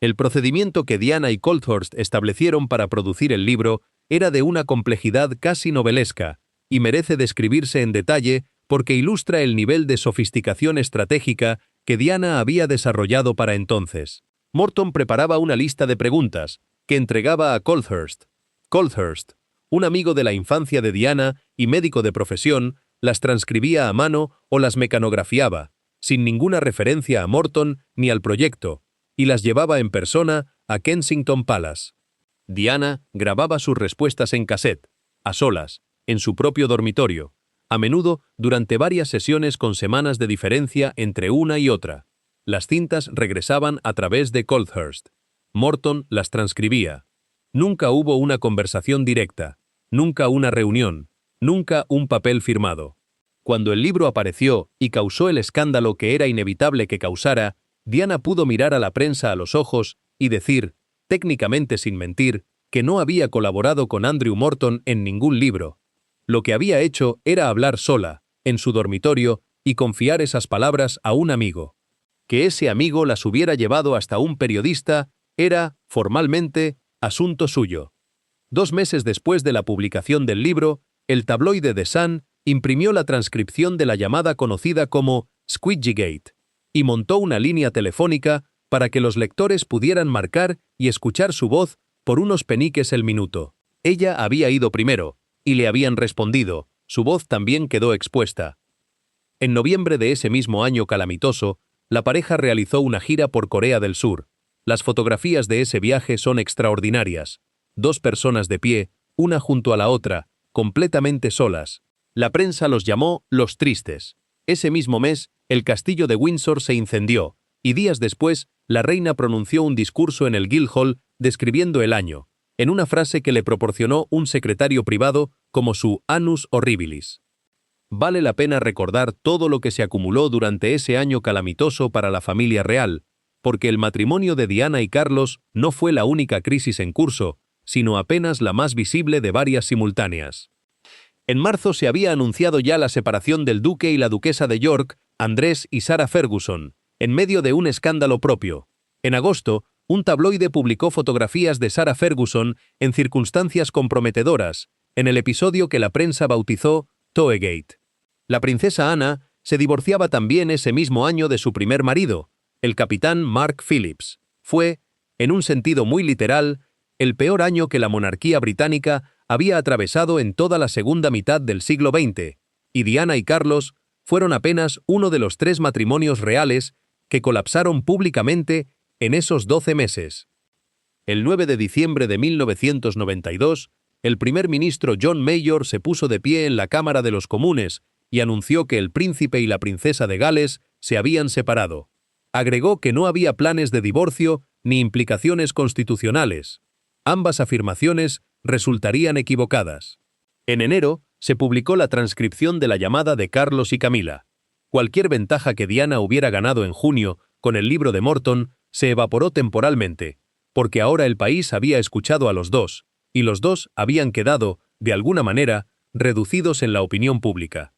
El procedimiento que Diana y Colthurst establecieron para producir el libro era de una complejidad casi novelesca, y merece describirse en detalle porque ilustra el nivel de sofisticación estratégica que Diana había desarrollado para entonces. Morton preparaba una lista de preguntas, que entregaba a Colthurst. Colthurst, un amigo de la infancia de Diana y médico de profesión, las transcribía a mano o las mecanografiaba, sin ninguna referencia a Morton ni al proyecto, y las llevaba en persona a Kensington Palace. Diana grababa sus respuestas en cassette, a solas, en su propio dormitorio, a menudo durante varias sesiones con semanas de diferencia entre una y otra. Las cintas regresaban a través de Colthurst. Morton las transcribía. Nunca hubo una conversación directa, nunca una reunión, nunca un papel firmado. Cuando el libro apareció y causó el escándalo que era inevitable que causara, Diana pudo mirar a la prensa a los ojos y decir, técnicamente sin mentir, que no había colaborado con Andrew Morton en ningún libro. Lo que había hecho era hablar sola, en su dormitorio, y confiar esas palabras a un amigo. Que ese amigo las hubiera llevado hasta un periodista era, formalmente, asunto suyo. 2 meses después de la publicación del libro, el tabloide The Sun imprimió la transcripción de la llamada conocida como Squidgygate y montó una línea telefónica para que los lectores pudieran marcar y escuchar su voz por unos peniques el minuto. Ella había ido primero, y le habían respondido, su voz también quedó expuesta. En noviembre de ese mismo año calamitoso, la pareja realizó una gira por Corea del Sur. Las fotografías de ese viaje son extraordinarias. 2 personas de pie, una junto a la otra, completamente solas. La prensa los llamó los tristes. Ese mismo mes, el castillo de Windsor se incendió, y días después, la reina pronunció un discurso en el Guildhall describiendo el año, en una frase que le proporcionó un secretario privado como su annus horribilis. Vale la pena recordar todo lo que se acumuló durante ese año calamitoso para la familia real, porque el matrimonio de Diana y Carlos no fue la única crisis en curso, sino apenas la más visible de varias simultáneas. En marzo se había anunciado ya la separación del duque y la duquesa de York, Andrés y Sarah Ferguson, en medio de un escándalo propio. En agosto, un tabloide publicó fotografías de Sarah Ferguson en circunstancias comprometedoras, en el episodio que la prensa bautizó Toegate. La princesa Ana se divorciaba también ese mismo año de su primer marido, el capitán Mark Phillips. Fue, en un sentido muy literal, el peor año que la monarquía británica había atravesado en toda la segunda mitad del siglo XX, y Diana y Carlos fueron apenas uno de los 3 matrimonios reales que colapsaron públicamente en esos 12 meses. El 9 de diciembre de 1992, el primer ministro John Major se puso de pie en la Cámara de los Comunes y anunció que el príncipe y la princesa de Gales se habían separado. Agregó que no había planes de divorcio ni implicaciones constitucionales. Ambas afirmaciones resultarían equivocadas. En enero, se publicó la transcripción de la llamada de Carlos y Camila. Cualquier ventaja que Diana hubiera ganado en junio con el libro de Morton se evaporó temporalmente, porque ahora el país había escuchado a los dos, y los dos habían quedado, de alguna manera, reducidos en la opinión pública.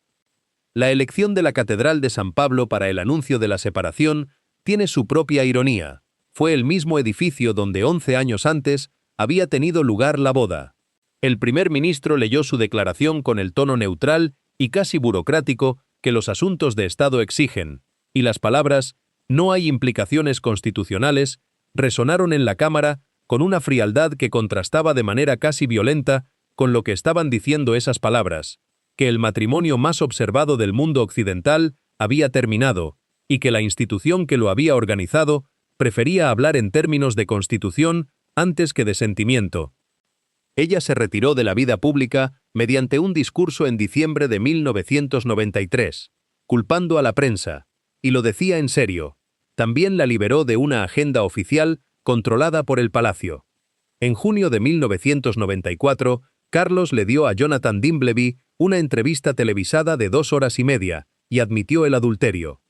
La elección de la Catedral de San Pablo para el anuncio de la separación tiene su propia ironía. Fue el mismo edificio donde 11 años antes había tenido lugar la boda. El primer ministro leyó su declaración con el tono neutral y casi burocrático que los asuntos de Estado exigen, y las palabras «no hay implicaciones constitucionales» resonaron en la Cámara con una frialdad que contrastaba de manera casi violenta con lo que estaban diciendo esas palabras, que el matrimonio más observado del mundo occidental había terminado, y que la institución que lo había organizado prefería hablar en términos de constitución antes que de sentimiento. Ella se retiró de la vida pública mediante un discurso en diciembre de 1993, culpando a la prensa, y lo decía en serio. También la liberó de una agenda oficial controlada por el Palacio. En junio de 1994, Carlos le dio a Jonathan Dimbleby una entrevista televisada de 2 horas y media, y admitió el adulterio.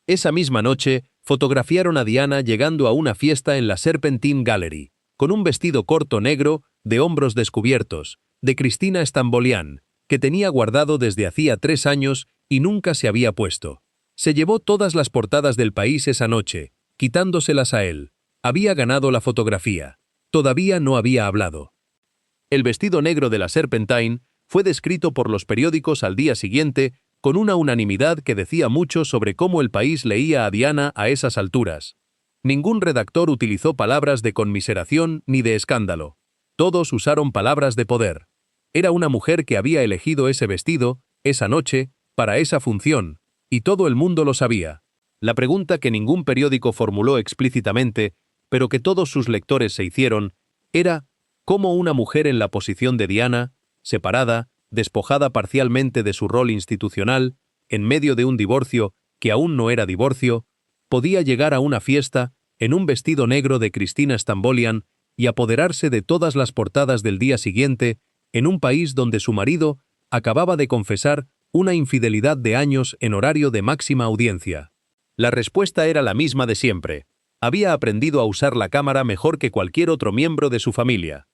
Esa misma noche, fotografiaron a Diana llegando a una fiesta en la Serpentine Gallery, con un vestido corto negro, de hombros descubiertos, de Cristina Stambolian, que tenía guardado desde hacía 3 años y nunca se había puesto. Se llevó todas las portadas del país esa noche, quitándoselas a él. Había ganado la fotografía. Todavía no había hablado. El vestido negro de la Serpentine fue descrito por los periódicos al día siguiente con una unanimidad que decía mucho sobre cómo el país leía a Diana a esas alturas. Ningún redactor utilizó palabras de conmiseración ni de escándalo. Todos usaron palabras de poder. Era una mujer que había elegido ese vestido, esa noche, para esa función, y todo el mundo lo sabía. La pregunta que ningún periódico formuló explícitamente, pero que todos sus lectores se hicieron, era cómo una mujer en la posición de Diana, separada, despojada parcialmente de su rol institucional, en medio de un divorcio que aún no era divorcio, podía llegar a una fiesta en un vestido negro de Cristina Stambolian y apoderarse de todas las portadas del día siguiente en un país donde su marido acababa de confesar una infidelidad de años en horario de máxima audiencia. La respuesta era la misma de siempre. Había aprendido a usar la cámara mejor que cualquier otro miembro de su familia.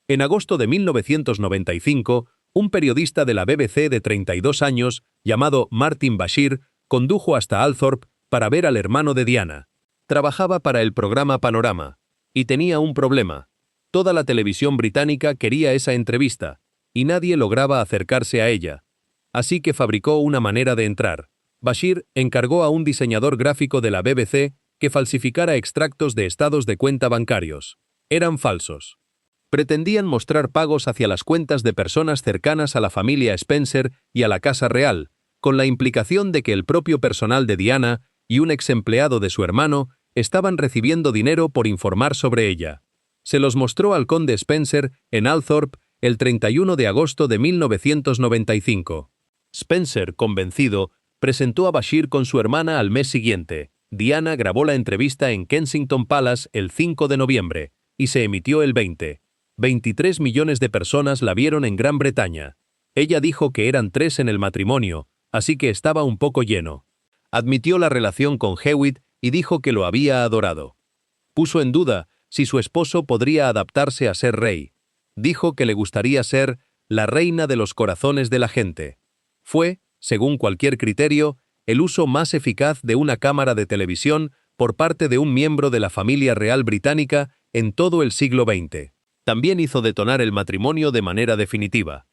En agosto de 1995, un periodista de la BBC de 32 años, llamado Martin Bashir, condujo hasta Althorpe para ver al hermano de Diana. Trabajaba para el programa Panorama, y tenía un problema. Toda la televisión británica quería esa entrevista, y nadie lograba acercarse a ella. Así que fabricó una manera de entrar. Bashir encargó a un diseñador gráfico de la BBC que falsificara extractos de estados de cuenta bancarios. Eran falsos. Pretendían mostrar pagos hacia las cuentas de personas cercanas a la familia Spencer y a la Casa Real, con la implicación de que el propio personal de Diana y un ex empleado de su hermano estaban recibiendo dinero por informar sobre ella. Se los mostró al conde Spencer en Althorpe el 31 de agosto de 1995. Spencer, convencido, presentó a Bashir con su hermana al mes siguiente. Diana grabó la entrevista en Kensington Palace el 5 de noviembre y se emitió el 20. 23 millones de personas la vieron en Gran Bretaña. Ella dijo que eran 3 en el matrimonio, así que estaba un poco lleno. Admitió la relación con Hewitt y dijo que lo había adorado. Puso en duda si su esposo podría adaptarse a ser rey. Dijo que le gustaría ser la reina de los corazones de la gente. Fue, según cualquier criterio, el uso más eficaz de una cámara de televisión por parte de un miembro de la familia real británica en todo el siglo XX. También hizo detonar el matrimonio de manera definitiva.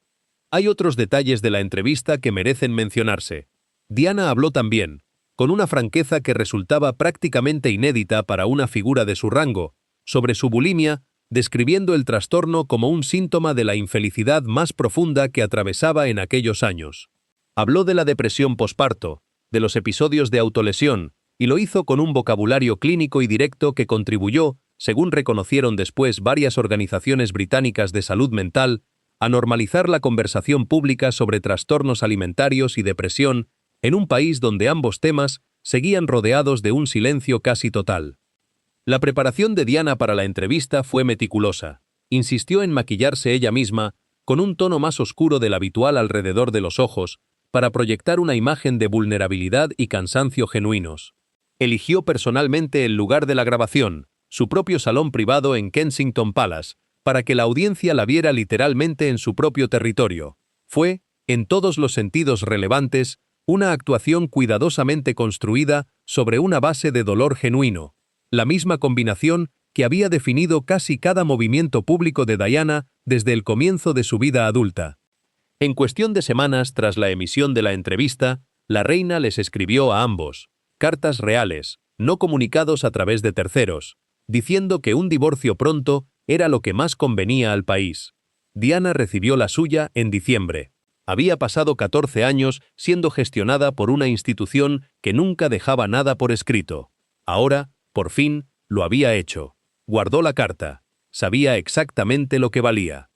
Hay otros detalles de la entrevista que merecen mencionarse. Diana habló también, con una franqueza que resultaba prácticamente inédita para una figura de su rango, sobre su bulimia, describiendo el trastorno como un síntoma de la infelicidad más profunda que atravesaba en aquellos años. Habló de la depresión posparto, de los episodios de autolesión, y lo hizo con un vocabulario clínico y directo que contribuyó, según reconocieron después varias organizaciones británicas de salud mental, a normalizar la conversación pública sobre trastornos alimentarios y depresión en un país donde ambos temas seguían rodeados de un silencio casi total. La preparación de Diana para la entrevista fue meticulosa. Insistió en maquillarse ella misma, con un tono más oscuro del habitual alrededor de los ojos, para proyectar una imagen de vulnerabilidad y cansancio genuinos. Eligió personalmente el lugar de la grabación, su propio salón privado en Kensington Palace, para que la audiencia la viera literalmente en su propio territorio. Fue, en todos los sentidos relevantes, una actuación cuidadosamente construida sobre una base de dolor genuino, la misma combinación que había definido casi cada movimiento público de Diana desde el comienzo de su vida adulta. En cuestión de semanas tras la emisión de la entrevista, la reina les escribió a ambos cartas reales, no comunicados a través de terceros, diciendo que un divorcio pronto era lo que más convenía al país. Diana recibió la suya en diciembre. Había pasado 14 años siendo gestionada por una institución que nunca dejaba nada por escrito. Ahora, por fin, lo había hecho. Guardó la carta. Sabía exactamente lo que valía.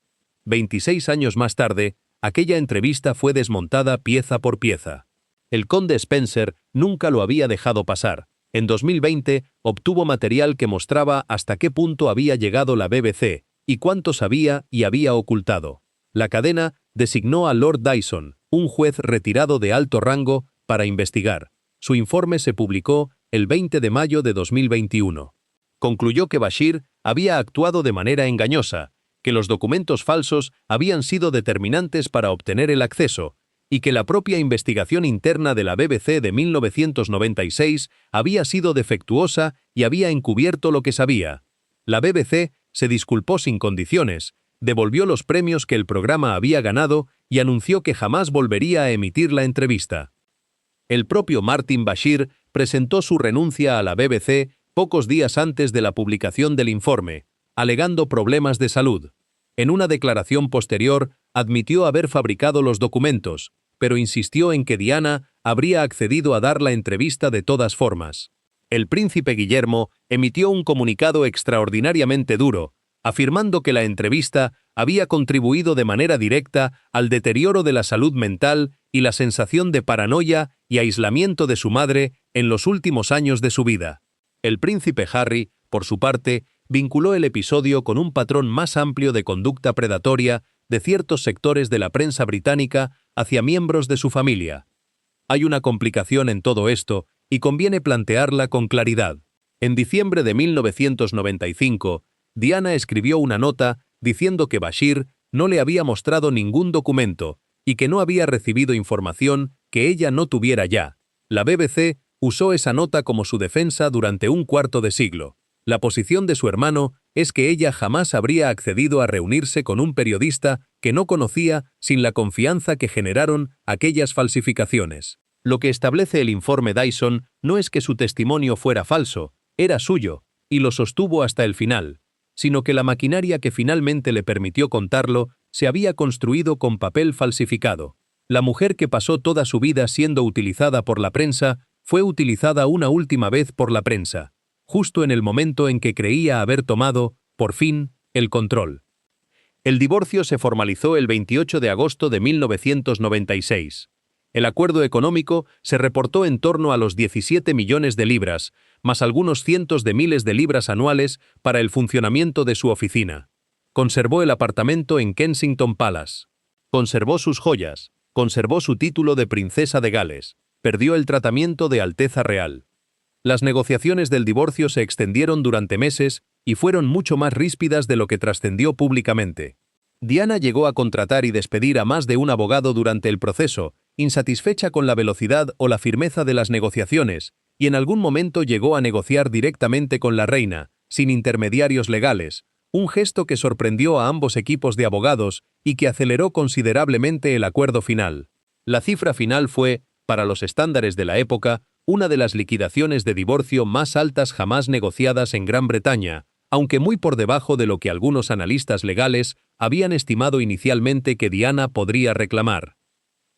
26 años más tarde, aquella entrevista fue desmontada pieza por pieza. El conde Spencer nunca lo había dejado pasar. En 2020 obtuvo material que mostraba hasta qué punto había llegado la BBC y cuánto sabía y había ocultado. La cadena designó a Lord Dyson, un juez retirado de alto rango, para investigar. Su informe se publicó el 20 de mayo de 2021. Concluyó que Bashir había actuado de manera engañosa, que los documentos falsos habían sido determinantes para obtener el acceso, y que la propia investigación interna de la BBC de 1996 había sido defectuosa y había encubierto lo que sabía. La BBC se disculpó sin condiciones, devolvió los premios que el programa había ganado y anunció que jamás volvería a emitir la entrevista. El propio Martin Bashir presentó su renuncia a la BBC pocos días antes de la publicación del informe, alegando problemas de salud. En una declaración posterior, admitió haber fabricado los documentos, pero insistió en que Diana habría accedido a dar la entrevista de todas formas. El príncipe Guillermo emitió un comunicado extraordinariamente duro, afirmando que la entrevista había contribuido de manera directa al deterioro de la salud mental y la sensación de paranoia y aislamiento de su madre en los últimos años de su vida. El príncipe Harry, por su parte, vinculó el episodio con un patrón más amplio de conducta predatoria de ciertos sectores de la prensa británica hacia miembros de su familia. Hay una complicación en todo esto y conviene plantearla con claridad. En diciembre de 1995, Diana escribió una nota diciendo que Bashir no le había mostrado ningún documento y que no había recibido información que ella no tuviera ya. La BBC usó esa nota como su defensa durante un cuarto de siglo. La posición de su hermano es que ella jamás habría accedido a reunirse con un periodista que no conocía sin la confianza que generaron aquellas falsificaciones. Lo que establece el informe Dyson no es que su testimonio fuera falso, era suyo, y lo sostuvo hasta el final, sino que la maquinaria que finalmente le permitió contarlo se había construido con papel falsificado. La mujer que pasó toda su vida siendo utilizada por la prensa fue utilizada una última vez por la prensa, justo en el momento en que creía haber tomado, por fin, el control. El divorcio se formalizó el 28 de agosto de 1996. El acuerdo económico se reportó en torno a los 17 millones de libras, más algunos cientos de miles de libras anuales para el funcionamiento de su oficina. Conservó el apartamento en Kensington Palace. Conservó sus joyas. Conservó su título de princesa de Gales. Perdió el tratamiento de Alteza Real. Las negociaciones del divorcio se extendieron durante meses y fueron mucho más ríspidas de lo que trascendió públicamente. Diana llegó a contratar y despedir a más de un abogado durante el proceso, insatisfecha con la velocidad o la firmeza de las negociaciones, y en algún momento llegó a negociar directamente con la reina, sin intermediarios legales, un gesto que sorprendió a ambos equipos de abogados y que aceleró considerablemente el acuerdo final. La cifra final fue, para los estándares de la época, una de las liquidaciones de divorcio más altas jamás negociadas en Gran Bretaña, aunque muy por debajo de lo que algunos analistas legales habían estimado inicialmente que Diana podría reclamar.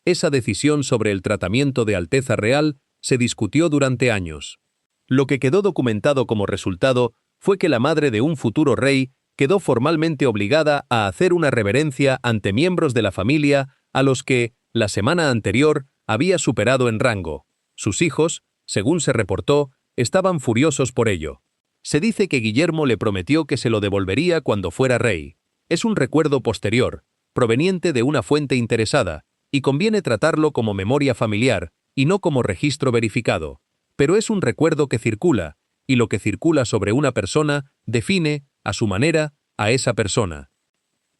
Esa decisión sobre el tratamiento de Alteza Real se discutió durante años. Lo que quedó documentado como resultado fue que la madre de un futuro rey quedó formalmente obligada a hacer una reverencia ante miembros de la familia a los que, la semana anterior, había superado en rango. Sus hijos, según se reportó, estaban furiosos por ello. Se dice que Guillermo le prometió que se lo devolvería cuando fuera rey. Es un recuerdo posterior, proveniente de una fuente interesada, y conviene tratarlo como memoria familiar y no como registro verificado. Pero es un recuerdo que circula, y lo que circula sobre una persona define, a su manera, a esa persona.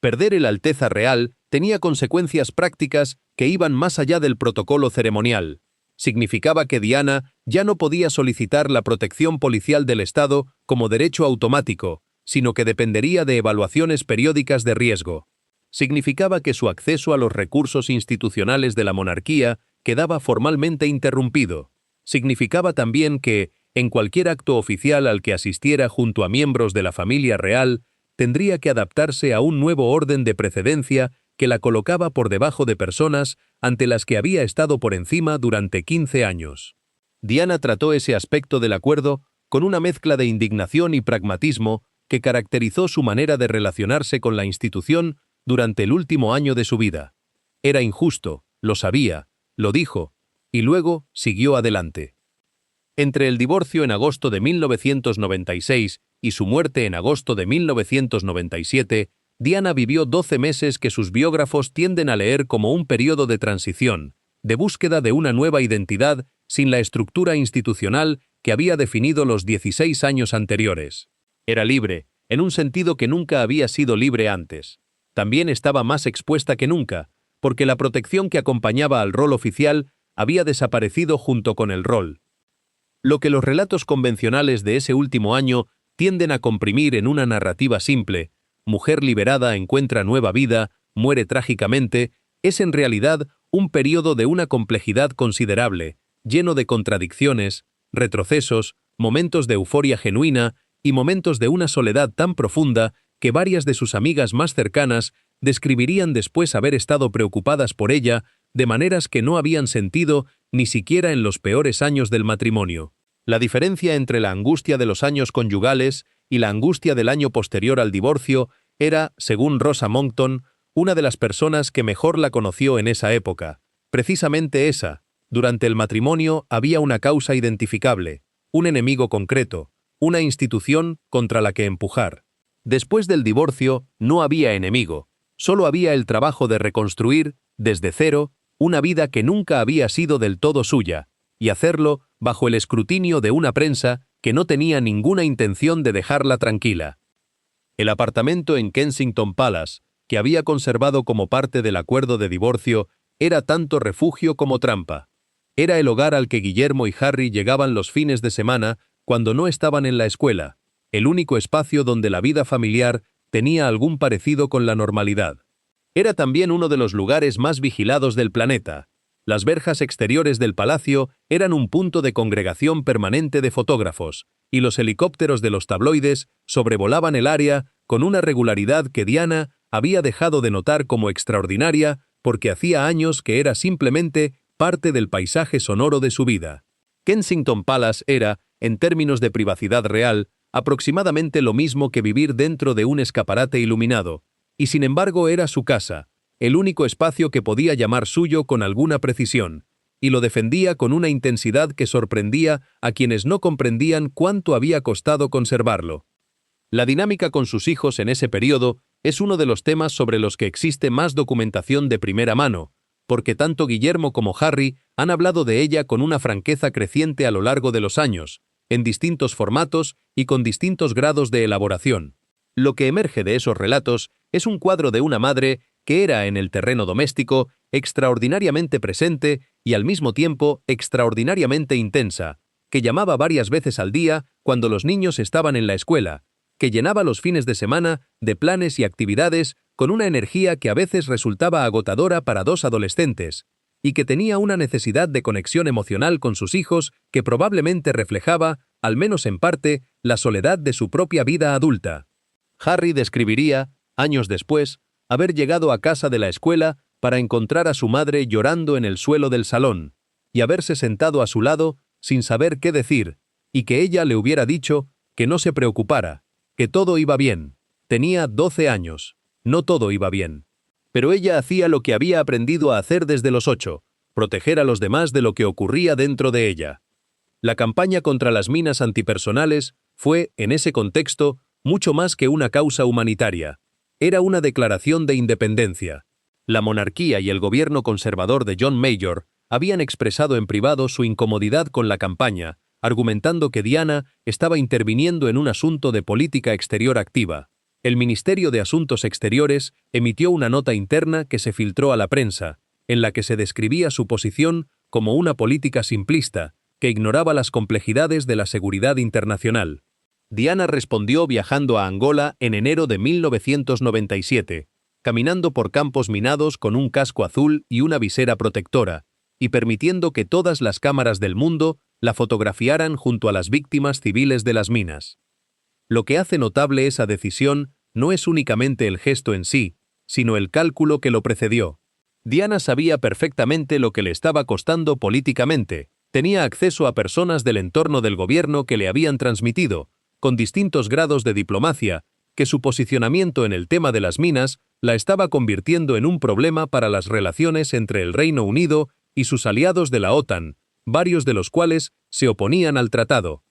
Perder el Alteza Real tenía consecuencias prácticas que iban más allá del protocolo ceremonial. Significaba que Diana ya no podía solicitar la protección policial del Estado como derecho automático, sino que dependería de evaluaciones periódicas de riesgo. Significaba que su acceso a los recursos institucionales de la monarquía quedaba formalmente interrumpido. Significaba también que, en cualquier acto oficial al que asistiera junto a miembros de la familia real, tendría que adaptarse a un nuevo orden de precedencia que la colocaba por debajo de personas ante las que había estado por encima durante 15 años. Diana trató ese aspecto del acuerdo con una mezcla de indignación y pragmatismo que caracterizó su manera de relacionarse con la institución durante el último año de su vida. Era injusto, lo sabía, lo dijo, y luego siguió adelante. Entre el divorcio en agosto de 1996 y su muerte en agosto de 1997, Diana vivió 12 meses que sus biógrafos tienden a leer como un periodo de transición, de búsqueda de una nueva identidad sin la estructura institucional que había definido los 16 años anteriores. Era libre, en un sentido que nunca había sido libre antes. También estaba más expuesta que nunca, porque la protección que acompañaba al rol oficial había desaparecido junto con el rol. Lo que los relatos convencionales de ese último año tienden a comprimir en una narrativa simple, mujer liberada encuentra nueva vida, muere trágicamente, es en realidad un periodo de una complejidad considerable, lleno de contradicciones, retrocesos, momentos de euforia genuina y momentos de una soledad tan profunda que varias de sus amigas más cercanas describirían después haber estado preocupadas por ella de maneras que no habían sentido ni siquiera en los peores años del matrimonio. La diferencia entre la angustia de los años conyugales y la angustia del año posterior al divorcio era, según Rosa Monckton, una de las personas que mejor la conoció en esa época. Precisamente esa, durante el matrimonio había una causa identificable, un enemigo concreto, una institución contra la que empujar. Después del divorcio no había enemigo, solo había el trabajo de reconstruir, desde cero, una vida que nunca había sido del todo suya, y hacerlo bajo el escrutinio de una prensa que no tenía ninguna intención de dejarla tranquila. El apartamento en Kensington Palace, que había conservado como parte del acuerdo de divorcio, era tanto refugio como trampa. Era el hogar al que Guillermo y Harry llegaban los fines de semana cuando no estaban en la escuela, el único espacio donde la vida familiar tenía algún parecido con la normalidad. Era también uno de los lugares más vigilados del planeta. Las verjas exteriores del palacio eran un punto de congregación permanente de fotógrafos, y los helicópteros de los tabloides sobrevolaban el área con una regularidad que Diana había dejado de notar como extraordinaria porque hacía años que era simplemente parte del paisaje sonoro de su vida. Kensington Palace era, en términos de privacidad real, aproximadamente lo mismo que vivir dentro de un escaparate iluminado, y sin embargo era su casa, el único espacio que podía llamar suyo con alguna precisión, y lo defendía con una intensidad que sorprendía a quienes no comprendían cuánto había costado conservarlo. La dinámica con sus hijos en ese periodo es uno de los temas sobre los que existe más documentación de primera mano, porque tanto Guillermo como Harry han hablado de ella con una franqueza creciente a lo largo de los años, en distintos formatos y con distintos grados de elaboración. Lo que emerge de esos relatos es un cuadro de una madre que era en el terreno doméstico extraordinariamente presente y al mismo tiempo extraordinariamente intensa, que llamaba varias veces al día cuando los niños estaban en la escuela, que llenaba los fines de semana de planes y actividades con una energía que a veces resultaba agotadora para dos adolescentes, y que tenía una necesidad de conexión emocional con sus hijos que probablemente reflejaba, al menos en parte, la soledad de su propia vida adulta. Harry describiría, años después, haber llegado a casa de la escuela para encontrar a su madre llorando en el suelo del salón, y haberse sentado a su lado sin saber qué decir, y que ella le hubiera dicho que no se preocupara, que todo iba bien. Tenía 12 años, no todo iba bien. Pero ella hacía lo que había aprendido a hacer desde los 8, proteger a los demás de lo que ocurría dentro de ella. La campaña contra las minas antipersonales fue, en ese contexto, mucho más que una causa humanitaria. Era una declaración de independencia. La monarquía y el gobierno conservador de John Major habían expresado en privado su incomodidad con la campaña, argumentando que Diana estaba interviniendo en un asunto de política exterior activa. El Ministerio de Asuntos Exteriores emitió una nota interna que se filtró a la prensa, en la que se describía su posición como una política simplista, que ignoraba las complejidades de la seguridad internacional. Diana respondió viajando a Angola en enero de 1997, caminando por campos minados con un casco azul y una visera protectora, y permitiendo que todas las cámaras del mundo la fotografiaran junto a las víctimas civiles de las minas. Lo que hace notable esa decisión no es únicamente el gesto en sí, sino el cálculo que lo precedió. Diana sabía perfectamente lo que le estaba costando políticamente, tenía acceso a personas del entorno del gobierno que le habían transmitido, con distintos grados de diplomacia, que su posicionamiento en el tema de las minas la estaba convirtiendo en un problema para las relaciones entre el Reino Unido y sus aliados de la OTAN, varios de los cuales se oponían al tratado.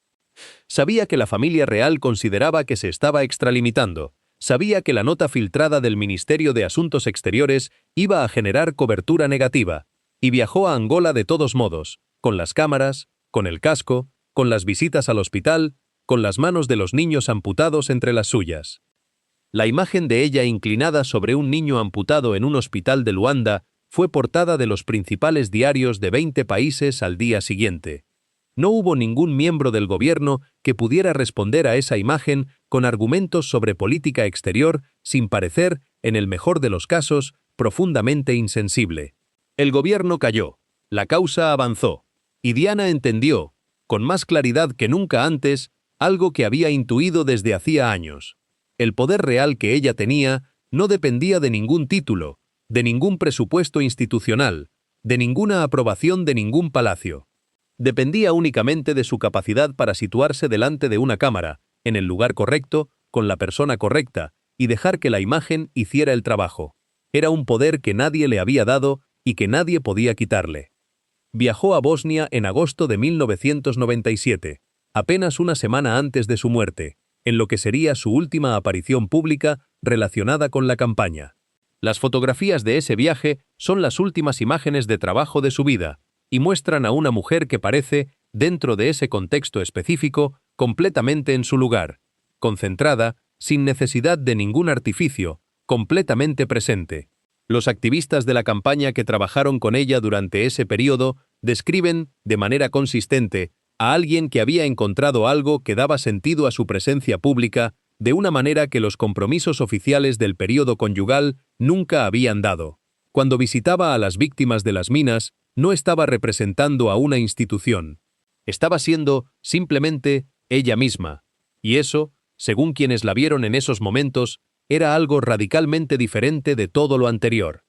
Sabía que la familia real consideraba que se estaba extralimitando, sabía que la nota filtrada del Ministerio de Asuntos Exteriores iba a generar cobertura negativa, y viajó a Angola de todos modos, con las cámaras, con el casco, con las visitas al hospital, con las manos de los niños amputados entre las suyas. La imagen de ella inclinada sobre un niño amputado en un hospital de Luanda fue portada de los principales diarios de 20 países al día siguiente. No hubo ningún miembro del gobierno que pudiera responder a esa imagen con argumentos sobre política exterior sin parecer, en el mejor de los casos, profundamente insensible. El gobierno cayó, la causa avanzó, y Diana entendió, con más claridad que nunca antes, algo que había intuido desde hacía años. El poder real que ella tenía no dependía de ningún título, de ningún presupuesto institucional, de ninguna aprobación de ningún palacio. Dependía únicamente de su capacidad para situarse delante de una cámara, en el lugar correcto, con la persona correcta, y dejar que la imagen hiciera el trabajo. Era un poder que nadie le había dado y que nadie podía quitarle. Viajó a Bosnia en agosto de 1997, apenas una semana antes de su muerte, en lo que sería su última aparición pública relacionada con la campaña. Las fotografías de ese viaje son las últimas imágenes de trabajo de su vida, y muestran a una mujer que parece, dentro de ese contexto específico, completamente en su lugar, concentrada, sin necesidad de ningún artificio, completamente presente. Los activistas de la campaña que trabajaron con ella durante ese periodo describen, de manera consistente, a alguien que había encontrado algo que daba sentido a su presencia pública de una manera que los compromisos oficiales del período conyugal nunca habían dado. Cuando visitaba a las víctimas de las minas, no estaba representando a una institución. Estaba siendo, simplemente, ella misma. Y eso, según quienes la vieron en esos momentos, era algo radicalmente diferente de todo lo anterior.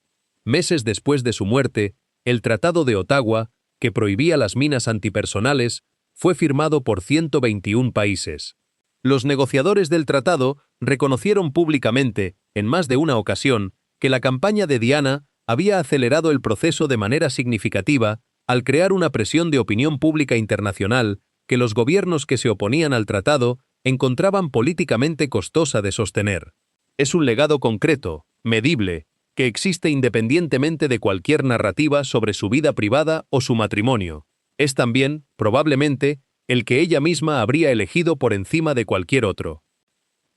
Meses después de su muerte, el Tratado de Ottawa, que prohibía las minas antipersonales, fue firmado por 121 países. Los negociadores del tratado reconocieron públicamente, en más de una ocasión, que la campaña de Diana había acelerado el proceso de manera significativa al crear una presión de opinión pública internacional que los gobiernos que se oponían al tratado encontraban políticamente costosa de sostener. Es un legado concreto, medible, que existe independientemente de cualquier narrativa sobre su vida privada o su matrimonio. Es también, probablemente, el que ella misma habría elegido por encima de cualquier otro.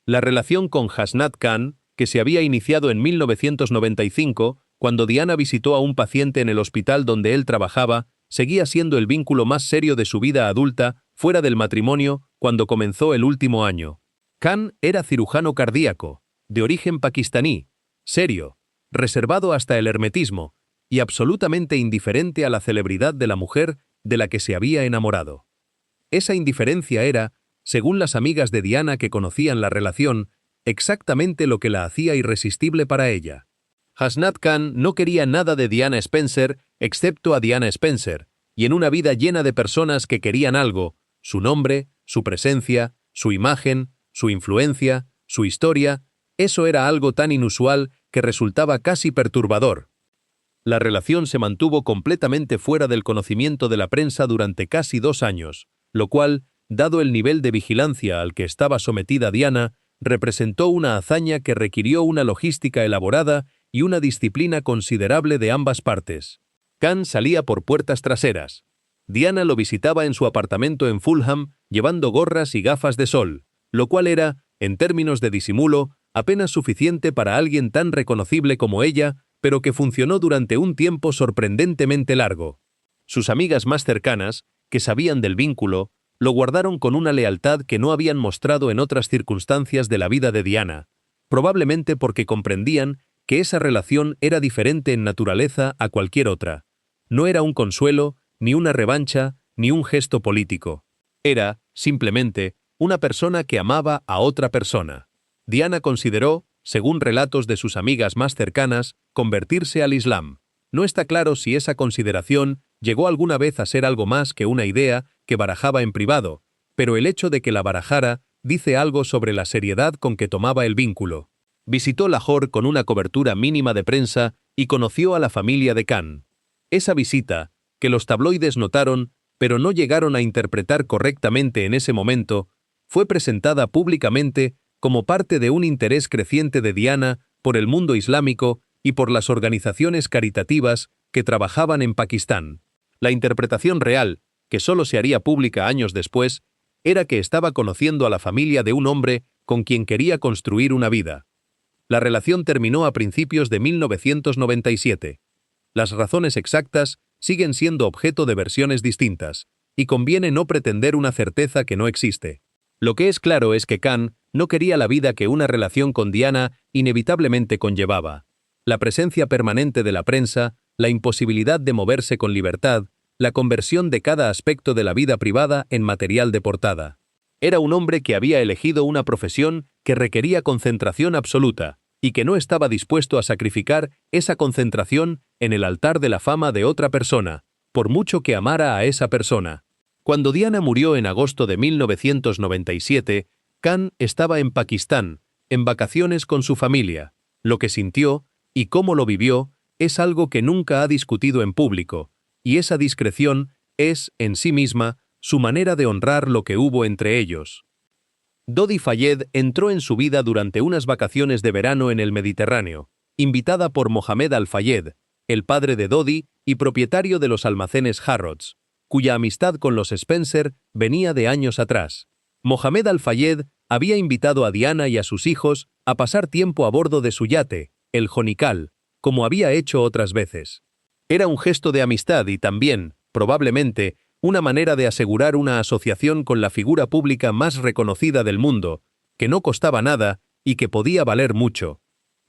La relación con Hasnat Khan, que se había iniciado en 1995, cuando Diana visitó a un paciente en el hospital donde él trabajaba, seguía siendo el vínculo más serio de su vida adulta, fuera del matrimonio, cuando comenzó el último año. Khan era cirujano cardíaco, de origen pakistaní, serio, reservado hasta el hermetismo, y absolutamente indiferente a la celebridad de la mujer de la que se había enamorado. Esa indiferencia era, según las amigas de Diana que conocían la relación, exactamente lo que la hacía irresistible para ella. Hasnat Khan no quería nada de Diana Spencer excepto a Diana Spencer, y en una vida llena de personas que querían algo, su nombre, su presencia, su imagen, su influencia, su historia, eso era algo tan inusual que resultaba casi perturbador. La relación se mantuvo completamente fuera del conocimiento de la prensa durante casi 2 años, lo cual, dado el nivel de vigilancia al que estaba sometida Diana, representó una hazaña que requirió una logística elaborada y una disciplina considerable de ambas partes. Khan salía por puertas traseras. Diana lo visitaba en su apartamento en Fulham, llevando gorras y gafas de sol, lo cual era, en términos de disimulo, apenas suficiente para alguien tan reconocible como ella, pero que funcionó durante un tiempo sorprendentemente largo. Sus amigas más cercanas, que sabían del vínculo, lo guardaron con una lealtad que no habían mostrado en otras circunstancias de la vida de Diana, probablemente porque comprendían que esa relación era diferente en naturaleza a cualquier otra. No era un consuelo, ni una revancha, ni un gesto político. Era, simplemente, una persona que amaba a otra persona. Diana consideró, según relatos de sus amigas más cercanas, convertirse al Islam. No está claro si esa consideración llegó alguna vez a ser algo más que una idea que barajaba en privado, pero el hecho de que la barajara dice algo sobre la seriedad con que tomaba el vínculo. Visitó Lahore con una cobertura mínima de prensa y conoció a la familia de Khan. Esa visita, que los tabloides notaron, pero no llegaron a interpretar correctamente en ese momento, fue presentada públicamente como parte de un interés creciente de Diana por el mundo islámico y por las organizaciones caritativas que trabajaban en Pakistán. La interpretación real, que solo se haría pública años después, era que estaba conociendo a la familia de un hombre con quien quería construir una vida. La relación terminó a principios de 1997. Las razones exactas siguen siendo objeto de versiones distintas, y conviene no pretender una certeza que no existe. Lo que es claro es que Khan no quería la vida que una relación con Diana inevitablemente conllevaba. La presencia permanente de la prensa, la imposibilidad de moverse con libertad, la conversión de cada aspecto de la vida privada en material de portada. Era un hombre que había elegido una profesión que requería concentración absoluta y que no estaba dispuesto a sacrificar esa concentración en el altar de la fama de otra persona, por mucho que amara a esa persona. Cuando Diana murió en agosto de 1997, Khan estaba en Pakistán, en vacaciones con su familia. Lo que sintió y cómo lo vivió es algo que nunca ha discutido en público, y esa discreción es, en sí misma, su manera de honrar lo que hubo entre ellos. Dodi Fayed entró en su vida durante unas vacaciones de verano en el Mediterráneo, invitada por Mohamed Al-Fayed, el padre de Dodi y propietario de los almacenes Harrods, cuya amistad con los Spencer venía de años atrás. Mohamed Al-Fayed había invitado a Diana y a sus hijos a pasar tiempo a bordo de su yate, el Jonical, como había hecho otras veces. Era un gesto de amistad y también, probablemente, una manera de asegurar una asociación con la figura pública más reconocida del mundo, que no costaba nada y que podía valer mucho.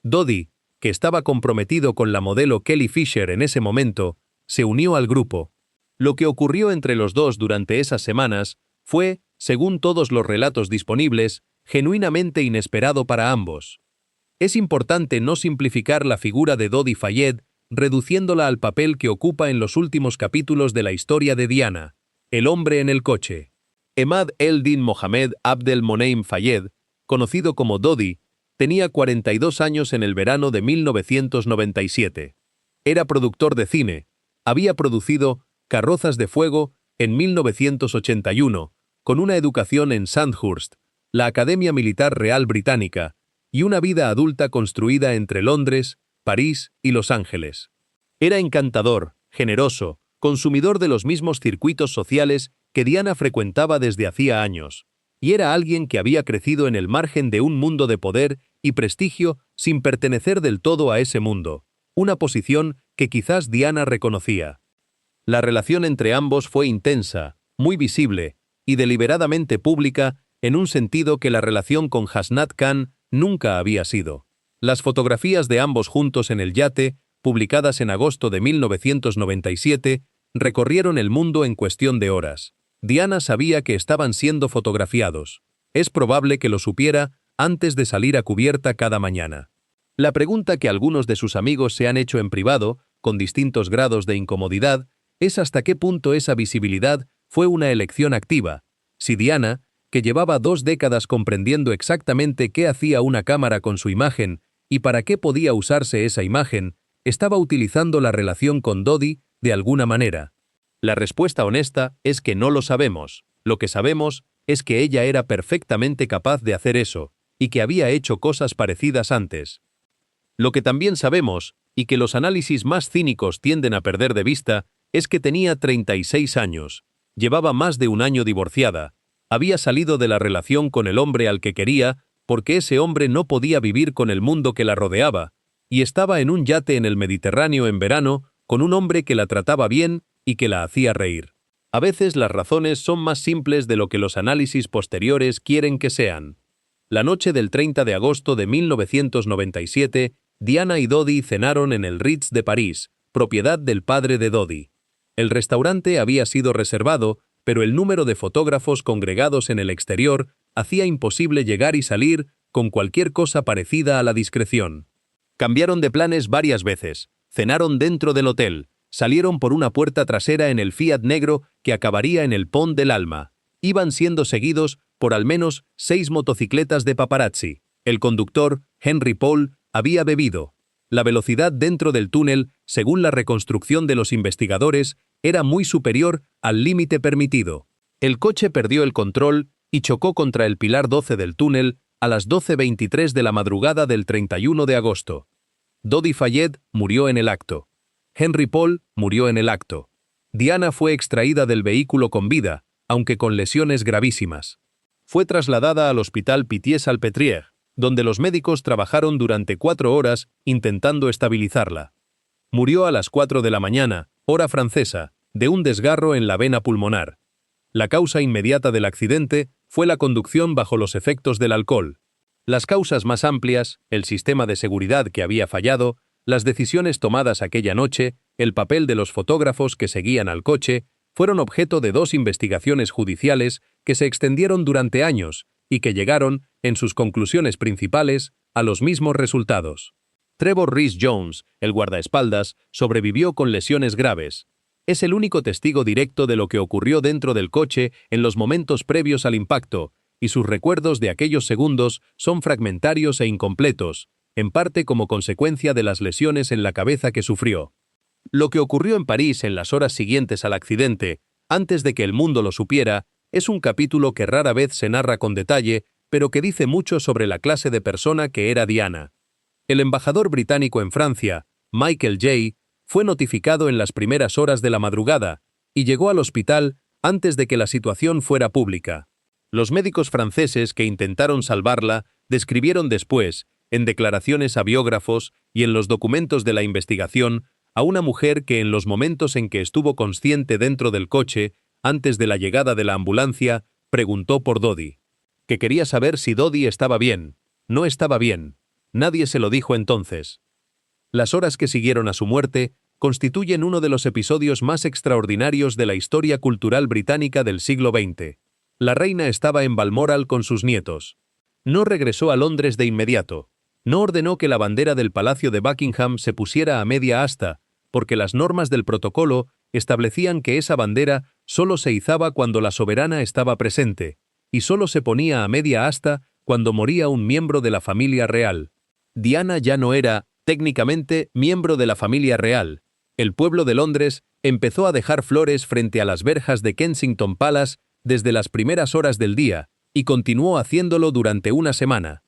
Dodi, que estaba comprometido con la modelo Kelly Fisher en ese momento, se unió al grupo. Lo que ocurrió entre los dos durante esas semanas fue, según todos los relatos disponibles, genuinamente inesperado para ambos. Es importante no simplificar la figura de Dodi Fayed, reduciéndola al papel que ocupa en los últimos capítulos de la historia de Diana, el hombre en el coche. Emad el-Din Mohamed Abdel Moneim Fayed, conocido como Dodi, tenía 42 años en el verano de 1997. Era productor de cine, había producido Carrozas de Fuego en 1981, con una educación en Sandhurst, la Academia Militar Real Británica, y una vida adulta construida entre Londres, París y Los Ángeles. Era encantador, generoso, consumidor de los mismos circuitos sociales que Diana frecuentaba desde hacía años, y era alguien que había crecido en el margen de un mundo de poder y prestigio sin pertenecer del todo a ese mundo, una posición que quizás Diana reconocía. La relación entre ambos fue intensa, muy visible y deliberadamente pública en un sentido que la relación con Hasnat Khan nunca había sido. Las fotografías de ambos juntos en el yate, publicadas en agosto de 1997, recorrieron el mundo en cuestión de horas. Diana sabía que estaban siendo fotografiados. Es probable que lo supiera antes de salir a cubierta cada mañana. La pregunta que algunos de sus amigos se han hecho en privado, con distintos grados de incomodidad, es hasta qué punto esa visibilidad fue una elección activa. Si Diana, que llevaba 2 décadas comprendiendo exactamente qué hacía una cámara con su imagen y para qué podía usarse esa imagen, estaba utilizando la relación con Dodi de alguna manera. La respuesta honesta es que no lo sabemos. Lo que sabemos es que ella era perfectamente capaz de hacer eso, y que había hecho cosas parecidas antes. Lo que también sabemos, y que los análisis más cínicos tienden a perder de vista, es que tenía 36 años, llevaba más de un año divorciada, había salido de la relación con el hombre al que quería porque ese hombre no podía vivir con el mundo que la rodeaba, y estaba en un yate en el Mediterráneo en verano con un hombre que la trataba bien y que la hacía reír. A veces las razones son más simples de lo que los análisis posteriores quieren que sean. La noche del 30 de agosto de 1997, Diana y Dodi cenaron en el Ritz de París, propiedad del padre de Dodi. El restaurante había sido reservado, pero el número de fotógrafos congregados en el exterior hacía imposible llegar y salir con cualquier cosa parecida a la discreción. Cambiaron de planes varias veces, cenaron dentro del hotel, salieron por una puerta trasera en el Fiat negro que acabaría en el Pont del Alma. Iban siendo seguidos por al menos 6 motocicletas de paparazzi. El conductor, Henry Paul, había bebido. La velocidad dentro del túnel, según la reconstrucción de los investigadores, era muy superior al límite permitido. El coche perdió el control y chocó contra el pilar 12 del túnel a las 12:23 de la madrugada del 31 de agosto. Dodi Fayed murió en el acto. Henry Paul murió en el acto. Diana fue extraída del vehículo con vida, aunque con lesiones gravísimas. Fue trasladada al hospital Pitié-Salpêtrière, donde los médicos trabajaron durante 4 horas intentando estabilizarla. Murió a las 4 de la mañana, hora francesa, de un desgarro en la vena pulmonar. La causa inmediata del accidente fue la conducción bajo los efectos del alcohol. Las causas más amplias, el sistema de seguridad que había fallado, las decisiones tomadas aquella noche, el papel de los fotógrafos que seguían al coche, fueron objeto de 2 investigaciones judiciales que se extendieron durante años y que llegaron, en sus conclusiones principales, a los mismos resultados. Trevor Rhys-Jones, el guardaespaldas, sobrevivió con lesiones graves. Es el único testigo directo de lo que ocurrió dentro del coche en los momentos previos al impacto, y sus recuerdos de aquellos segundos son fragmentarios e incompletos, en parte como consecuencia de las lesiones en la cabeza que sufrió. Lo que ocurrió en París en las horas siguientes al accidente, antes de que el mundo lo supiera, es un capítulo que rara vez se narra con detalle, pero que dice mucho sobre la clase de persona que era Diana. El embajador británico en Francia, Michael Jay, fue notificado en las primeras horas de la madrugada y llegó al hospital antes de que la situación fuera pública. Los médicos franceses que intentaron salvarla describieron después, en declaraciones a biógrafos y en los documentos de la investigación, a una mujer que en los momentos en que estuvo consciente dentro del coche, antes de la llegada de la ambulancia, preguntó por Dodi. Que quería saber si Dodi estaba bien. No estaba bien. Nadie se lo dijo entonces. Las horas que siguieron a su muerte constituyen uno de los episodios más extraordinarios de la historia cultural británica del siglo XX. La reina estaba en Balmoral con sus nietos. No regresó a Londres de inmediato. No ordenó que la bandera del Palacio de Buckingham se pusiera a media asta, porque las normas del protocolo establecían que esa bandera solo se izaba cuando la soberana estaba presente, y solo se ponía a media asta cuando moría un miembro de la familia real. Diana ya no era, técnicamente, miembro de la familia real. El pueblo de Londres empezó a dejar flores frente a las verjas de Kensington Palace desde las primeras horas del día, y continuó haciéndolo durante una semana.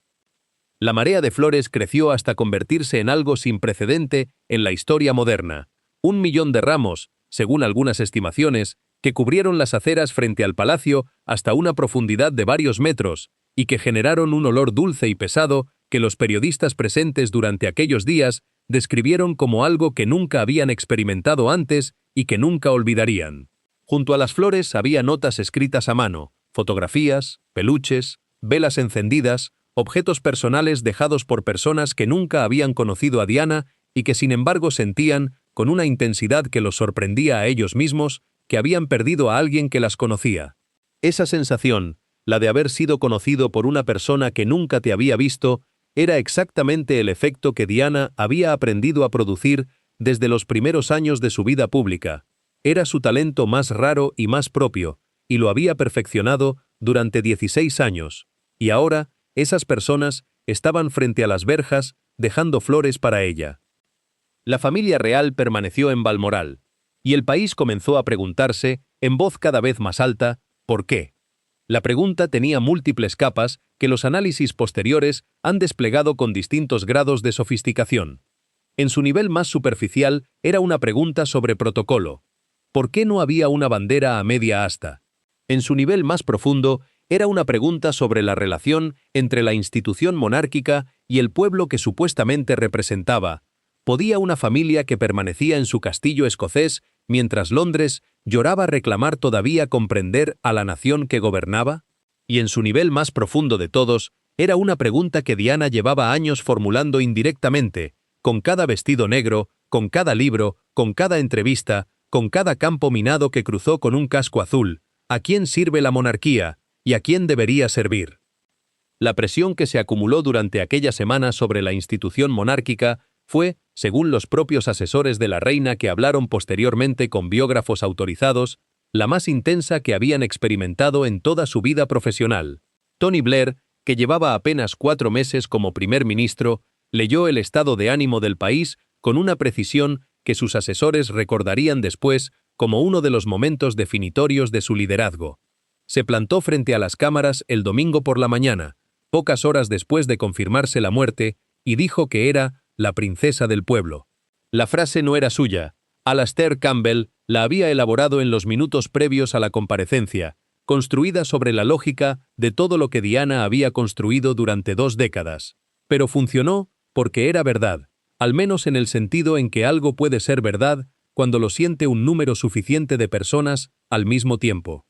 La marea de flores creció hasta convertirse en algo sin precedente en la historia moderna. 1 millón de ramos, según algunas estimaciones, que cubrieron las aceras frente al palacio hasta una profundidad de varios metros, y que generaron un olor dulce y pesado que los periodistas presentes durante aquellos días describieron como algo que nunca habían experimentado antes y que nunca olvidarían. Junto a las flores había notas escritas a mano, fotografías, peluches, velas encendidas, objetos personales dejados por personas que nunca habían conocido a Diana y que sin embargo sentían, con una intensidad que los sorprendía a ellos mismos, que habían perdido a alguien que las conocía. Esa sensación, la de haber sido conocido por una persona que nunca te había visto, era exactamente el efecto que Diana había aprendido a producir desde los primeros años de su vida pública. Era su talento más raro y más propio, y lo había perfeccionado durante 16 años, y ahora esas personas estaban frente a las verjas dejando flores para ella. La familia real permaneció en Balmoral, y el país comenzó a preguntarse, en voz cada vez más alta, ¿por qué? La pregunta tenía múltiples capas que los análisis posteriores han desplegado con distintos grados de sofisticación. En su nivel más superficial era una pregunta sobre protocolo. ¿Por qué no había una bandera a media asta? En su nivel más profundo era una pregunta sobre la relación entre la institución monárquica y el pueblo que supuestamente representaba. ¿Podía una familia que permanecía en su castillo escocés, mientras Londres lloraba reclamar todavía comprender a la nación que gobernaba? Y en su nivel más profundo de todos, era una pregunta que Diana llevaba años formulando indirectamente, con cada vestido negro, con cada libro, con cada entrevista, con cada campo minado que cruzó con un casco azul. ¿A quién sirve la monarquía? ¿Y a quién debería servir? La presión que se acumuló durante aquella semana sobre la institución monárquica fue, según los propios asesores de la reina que hablaron posteriormente con biógrafos autorizados, la más intensa que habían experimentado en toda su vida profesional. Tony Blair, que llevaba apenas 4 meses como primer ministro, leyó el estado de ánimo del país con una precisión que sus asesores recordarían después como uno de los momentos definitorios de su liderazgo. Se plantó frente a las cámaras el domingo por la mañana, pocas horas después de confirmarse la muerte, y dijo que era la princesa del pueblo. La frase no era suya. Alastair Campbell la había elaborado en los minutos previos a la comparecencia, construida sobre la lógica de todo lo que Diana había construido durante 2 décadas. Pero funcionó porque era verdad, al menos en el sentido en que algo puede ser verdad cuando lo siente un número suficiente de personas al mismo tiempo.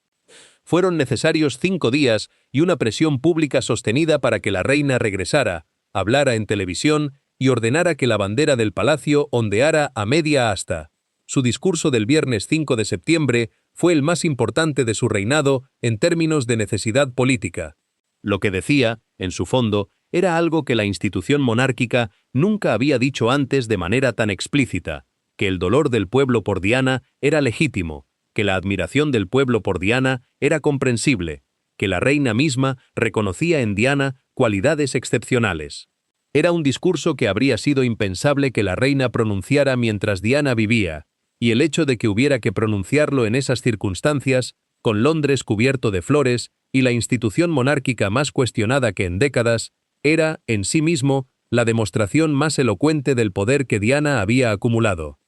Fueron necesarios 5 días y una presión pública sostenida para que la reina regresara, hablara en televisión y ordenara que la bandera del palacio ondeara a media asta. Su discurso del viernes 5 de septiembre fue el más importante de su reinado en términos de necesidad política. Lo que decía, en su fondo, era algo que la institución monárquica nunca había dicho antes de manera tan explícita, que el dolor del pueblo por Diana era legítimo, que la admiración del pueblo por Diana era comprensible, que la reina misma reconocía en Diana cualidades excepcionales. Era un discurso que habría sido impensable que la reina pronunciara mientras Diana vivía, y el hecho de que hubiera que pronunciarlo en esas circunstancias, con Londres cubierto de flores y la institución monárquica más cuestionada que en décadas, era, en sí mismo, la demostración más elocuente del poder que Diana había acumulado.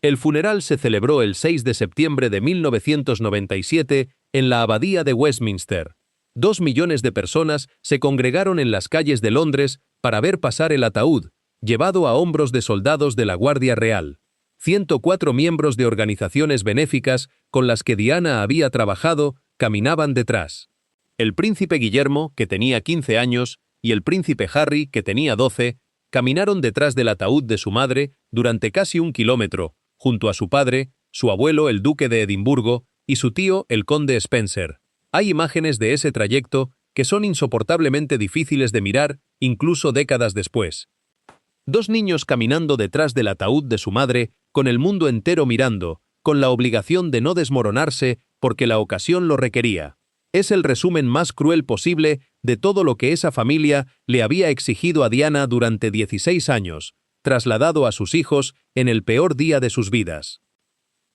El funeral se celebró el 6 de septiembre de 1997 en la Abadía de Westminster. 2 millones de personas se congregaron en las calles de Londres para ver pasar el ataúd, llevado a hombros de soldados de la Guardia Real. 104 miembros de organizaciones benéficas con las que Diana había trabajado caminaban detrás. El príncipe Guillermo, que tenía 15 años, y el príncipe Harry, que tenía 12, caminaron detrás del ataúd de su madre durante casi 1 kilómetro, junto a su padre, su abuelo el duque de Edimburgo y su tío el conde Spencer. Hay imágenes de ese trayecto que son insoportablemente difíciles de mirar, incluso décadas después. 2 niños caminando detrás del ataúd de su madre, con el mundo entero mirando, con la obligación de no desmoronarse porque la ocasión lo requería. Es el resumen más cruel posible de todo lo que esa familia le había exigido a Diana durante 16 años, trasladado a sus hijos en el peor día de sus vidas.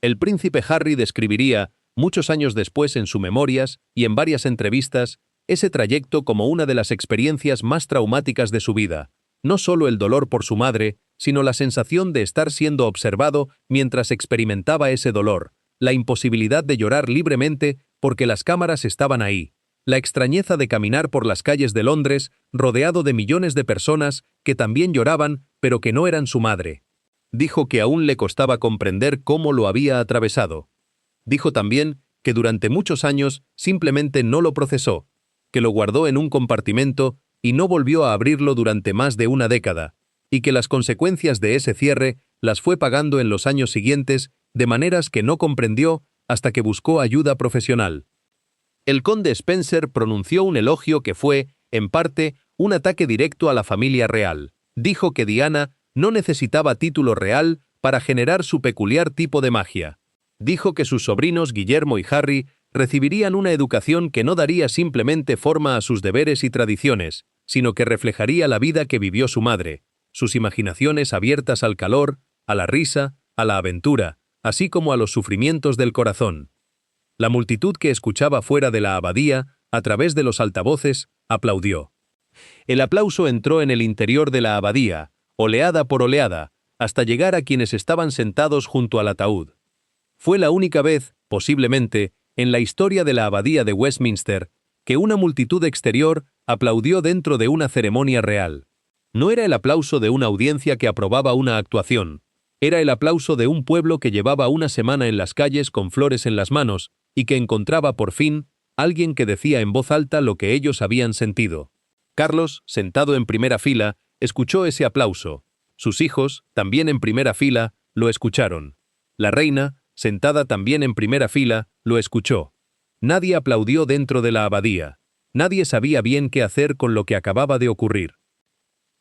El príncipe Harry describiría, muchos años después en sus memorias y en varias entrevistas, ese trayecto como una de las experiencias más traumáticas de su vida. No solo el dolor por su madre, sino la sensación de estar siendo observado mientras experimentaba ese dolor, la imposibilidad de llorar libremente porque las cámaras estaban ahí, la extrañeza de caminar por las calles de Londres rodeado de millones de personas que también lloraban pero que no eran su madre. Dijo que aún le costaba comprender cómo lo había atravesado. Dijo también que durante muchos años simplemente no lo procesó, que lo guardó en un compartimento y no volvió a abrirlo durante más de una década, y que las consecuencias de ese cierre las fue pagando en los años siguientes de maneras que no comprendió hasta que buscó ayuda profesional. El conde Spencer pronunció un elogio que fue, en parte, un ataque directo a la familia real. Dijo que Diana no necesitaba título real para generar su peculiar tipo de magia. Dijo que sus sobrinos Guillermo y Harry recibirían una educación que no daría simplemente forma a sus deberes y tradiciones, sino que reflejaría la vida que vivió su madre, sus imaginaciones abiertas al calor, a la risa, a la aventura, así como a los sufrimientos del corazón. La multitud que escuchaba fuera de la abadía, a través de los altavoces, aplaudió. El aplauso entró en el interior de la abadía, oleada por oleada, hasta llegar a quienes estaban sentados junto al ataúd. Fue la única vez, posiblemente, en la historia de la abadía de Westminster, que una multitud exterior aplaudió dentro de una ceremonia real. No era el aplauso de una audiencia que aprobaba una actuación, era el aplauso de un pueblo que llevaba una semana en las calles con flores en las manos y que encontraba por fin alguien que decía en voz alta lo que ellos habían sentido. Carlos, sentado en primera fila, escuchó ese aplauso. Sus hijos, también en primera fila, lo escucharon. La reina, sentada también en primera fila, lo escuchó. Nadie aplaudió dentro de la abadía. Nadie sabía bien qué hacer con lo que acababa de ocurrir.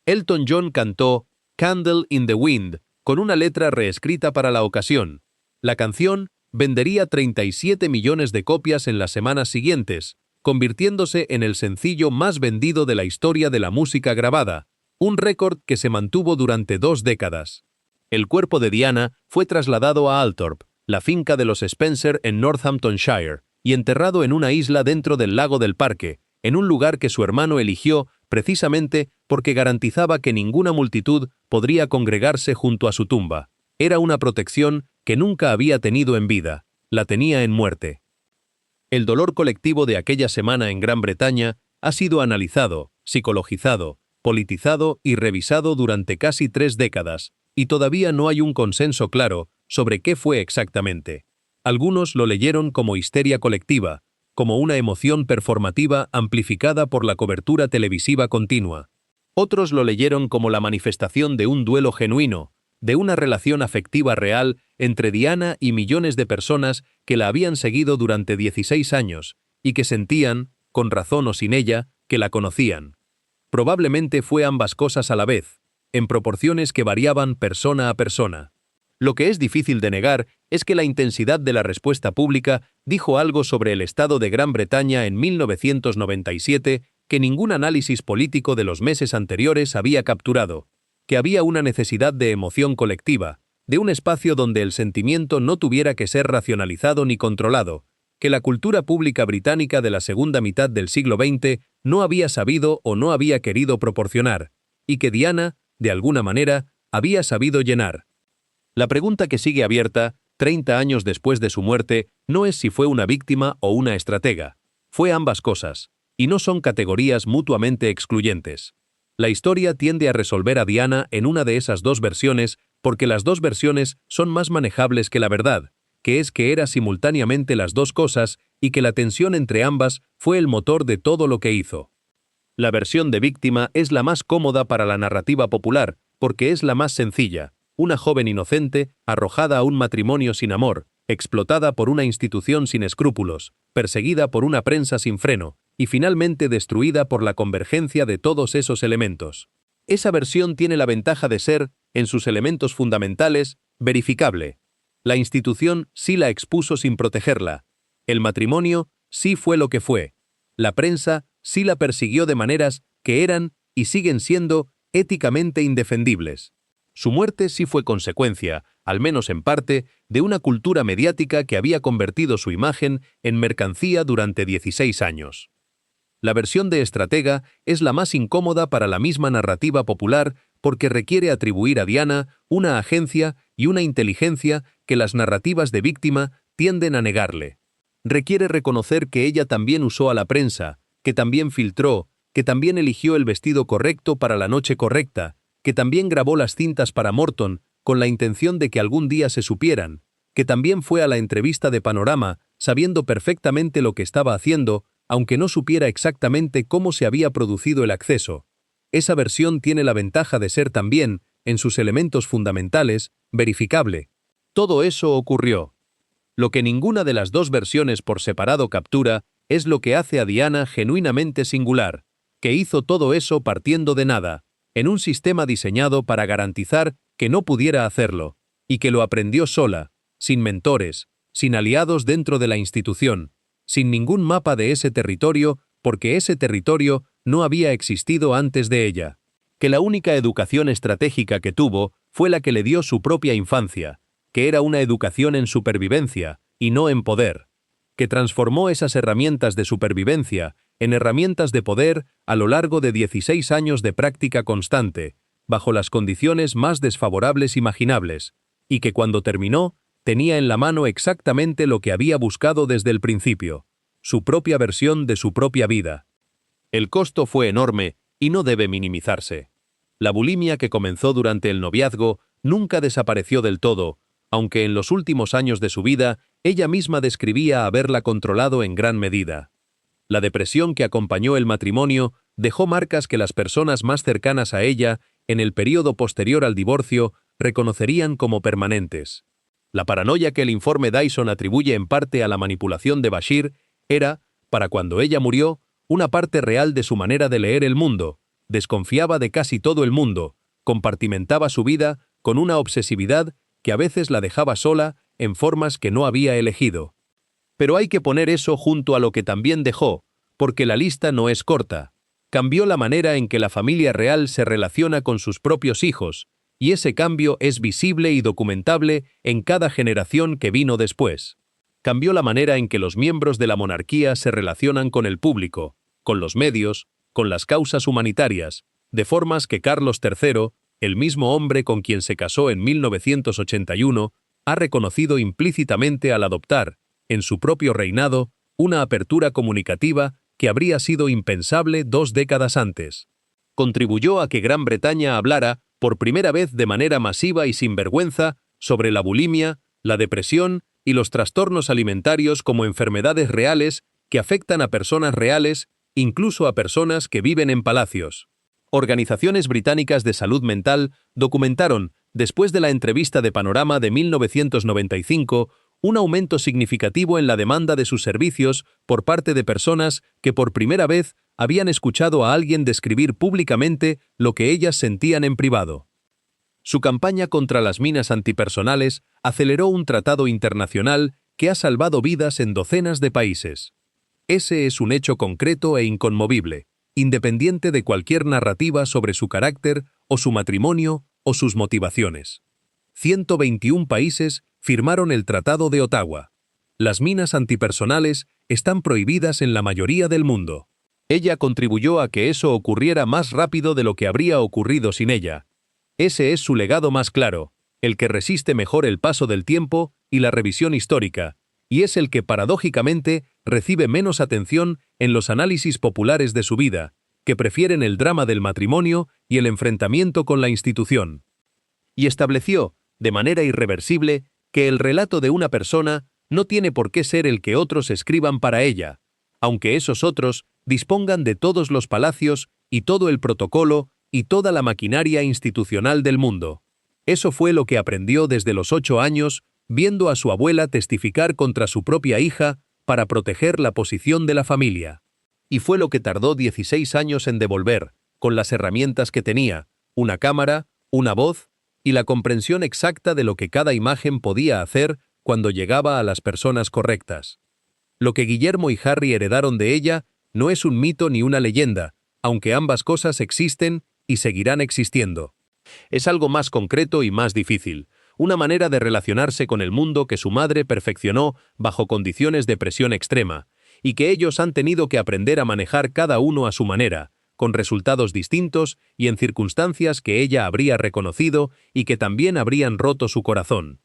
Elton John cantó Candle in the Wind con una letra reescrita para la ocasión. La canción vendería 37 millones de copias en las semanas siguientes, convirtiéndose en el sencillo más vendido de la historia de la música grabada, un récord que se mantuvo durante 2 décadas. El cuerpo de Diana fue trasladado a Althorp, la finca de los Spencer en Northamptonshire, y enterrado en una isla dentro del lago del parque, en un lugar que su hermano eligió precisamente porque garantizaba que ninguna multitud podría congregarse junto a su tumba. Era una protección que nunca había tenido en vida, la tenía en muerte. El dolor colectivo de aquella semana en Gran Bretaña ha sido analizado, psicologizado, politizado y revisado durante casi 3 décadas, y todavía no hay un consenso claro sobre qué fue exactamente. Algunos lo leyeron como histeria colectiva, como una emoción performativa amplificada por la cobertura televisiva continua. Otros lo leyeron como la manifestación de un duelo genuino, de una relación afectiva real entre Diana y millones de personas que la habían seguido durante 16 años y que sentían, con razón o sin ella, que la conocían. Probablemente fue ambas cosas a la vez, en proporciones que variaban persona a persona. Lo que es difícil de negar es que la intensidad de la respuesta pública dijo algo sobre el estado de Gran Bretaña en 1997 que ningún análisis político de los meses anteriores había capturado, que había una necesidad de emoción colectiva, de un espacio donde el sentimiento no tuviera que ser racionalizado ni controlado, que la cultura pública británica de la segunda mitad del siglo XX no había sabido o no había querido proporcionar, y que Diana, de alguna manera, había sabido llenar. La pregunta que sigue abierta, 30 años después de su muerte, no es si fue una víctima o una estratega. Fue ambas cosas. y no son categorías mutuamente excluyentes. La historia tiende a resolver a Diana en una de esas dos versiones porque las dos versiones son más manejables que la verdad, que es que era simultáneamente las dos cosas y que la tensión entre ambas fue el motor de todo lo que hizo. La versión de víctima es la más cómoda para la narrativa popular, porque es la más sencilla, una joven inocente, arrojada a un matrimonio sin amor, explotada por una institución sin escrúpulos, perseguida por una prensa sin freno, y finalmente destruida por la convergencia de todos esos elementos. Esa versión tiene la ventaja de ser, en sus elementos fundamentales, verificable. La institución sí la expuso sin protegerla. El matrimonio sí fue lo que fue. La prensa sí la persiguió de maneras que eran y siguen siendo éticamente indefendibles. Su muerte sí fue consecuencia, al menos en parte, de una cultura mediática que había convertido su imagen en mercancía durante 16 años. La versión de estratega es la más incómoda para la misma narrativa popular porque requiere atribuir a Diana una agencia y una inteligencia que las narrativas de víctima tienden a negarle. Requiere reconocer que ella también usó a la prensa, que también filtró, que también eligió el vestido correcto para la noche correcta, que también grabó las cintas para Morton con la intención de que algún día se supieran, que también fue a la entrevista de Panorama sabiendo perfectamente lo que estaba haciendo, aunque no supiera exactamente cómo se había producido el acceso. Esa versión tiene la ventaja de ser también, en sus elementos fundamentales, verificable. Todo eso ocurrió. Lo que ninguna de las dos versiones por separado captura es lo que hace a Diana genuinamente singular, que hizo todo eso partiendo de nada, en un sistema diseñado para garantizar que no pudiera hacerlo, y que lo aprendió sola, sin mentores, sin aliados dentro de la institución, sin ningún mapa de ese territorio, porque ese territorio no había existido antes de ella. Que la única educación estratégica que tuvo fue la que le dio su propia infancia, que era una educación en supervivencia, y no en poder, que transformó esas herramientas de supervivencia en herramientas de poder a lo largo de 16 años de práctica constante, bajo las condiciones más desfavorables imaginables, y que cuando terminó, tenía en la mano exactamente lo que había buscado desde el principio, su propia versión de su propia vida. El costo fue enorme y no debe minimizarse. La bulimia que comenzó durante el noviazgo nunca desapareció del todo, aunque en los últimos años de su vida ella misma describía haberla controlado en gran medida. La depresión que acompañó el matrimonio dejó marcas que las personas más cercanas a ella, en el período posterior al divorcio, reconocerían como permanentes. La paranoia que el informe Dyson atribuye en parte a la manipulación de Bashir era, para cuando ella murió, una parte real de su manera de leer el mundo, desconfiaba de casi todo el mundo, compartimentaba su vida con una obsesividad que a veces la dejaba sola en formas que no había elegido. Pero hay que poner eso junto a lo que también dejó, porque la lista no es corta. Cambió la manera en que la familia real se relaciona con sus propios hijos, y ese cambio es visible y documentable en cada generación que vino después. Cambió la manera en que los miembros de la monarquía se relacionan con el público, con los medios, con las causas humanitarias, de formas que Carlos III, el mismo hombre con quien se casó en 1981, ha reconocido implícitamente al adoptar, en su propio reinado, una apertura comunicativa que habría sido impensable 2 décadas antes. Contribuyó a que Gran Bretaña hablara, por primera vez de manera masiva y sin vergüenza, sobre la bulimia, la depresión y los trastornos alimentarios como enfermedades reales que afectan a personas reales, incluso a personas que viven en palacios. Organizaciones británicas de salud mental documentaron, después de la entrevista de Panorama de 1995, un aumento significativo en la demanda de sus servicios por parte de personas que por primera vez habían escuchado a alguien describir públicamente lo que ellas sentían en privado. Su campaña contra las minas antipersonales aceleró un tratado internacional que ha salvado vidas en docenas de países. Ese es un hecho concreto e inconmovible, independiente de cualquier narrativa sobre su carácter o su matrimonio o sus motivaciones. 121 países firmaron el Tratado de Ottawa. Las minas antipersonales están prohibidas en la mayoría del mundo. Ella contribuyó a que eso ocurriera más rápido de lo que habría ocurrido sin ella. Ese es su legado más claro, el que resiste mejor el paso del tiempo y la revisión histórica, y es el que paradójicamente recibe menos atención en los análisis populares de su vida, que prefieren el drama del matrimonio y el enfrentamiento con la institución. Y estableció, de manera irreversible, que el relato de una persona no tiene por qué ser el que otros escriban para ella, aunque esos otros dispongan de todos los palacios y todo el protocolo y toda la maquinaria institucional del mundo. Eso fue lo que aprendió desde los 8 años, viendo a su abuela testificar contra su propia hija para proteger la posición de la familia. Y fue lo que tardó 16 años en devolver, con las herramientas que tenía, una cámara, una voz y la comprensión exacta de lo que cada imagen podía hacer cuando llegaba a las personas correctas. Lo que Guillermo y Harry heredaron de ella no es un mito ni una leyenda, aunque ambas cosas existen y seguirán existiendo. Es algo más concreto y más difícil, una manera de relacionarse con el mundo que su madre perfeccionó bajo condiciones de presión extrema, y que ellos han tenido que aprender a manejar cada uno a su manera, con resultados distintos y en circunstancias que ella habría reconocido y que también habrían roto su corazón.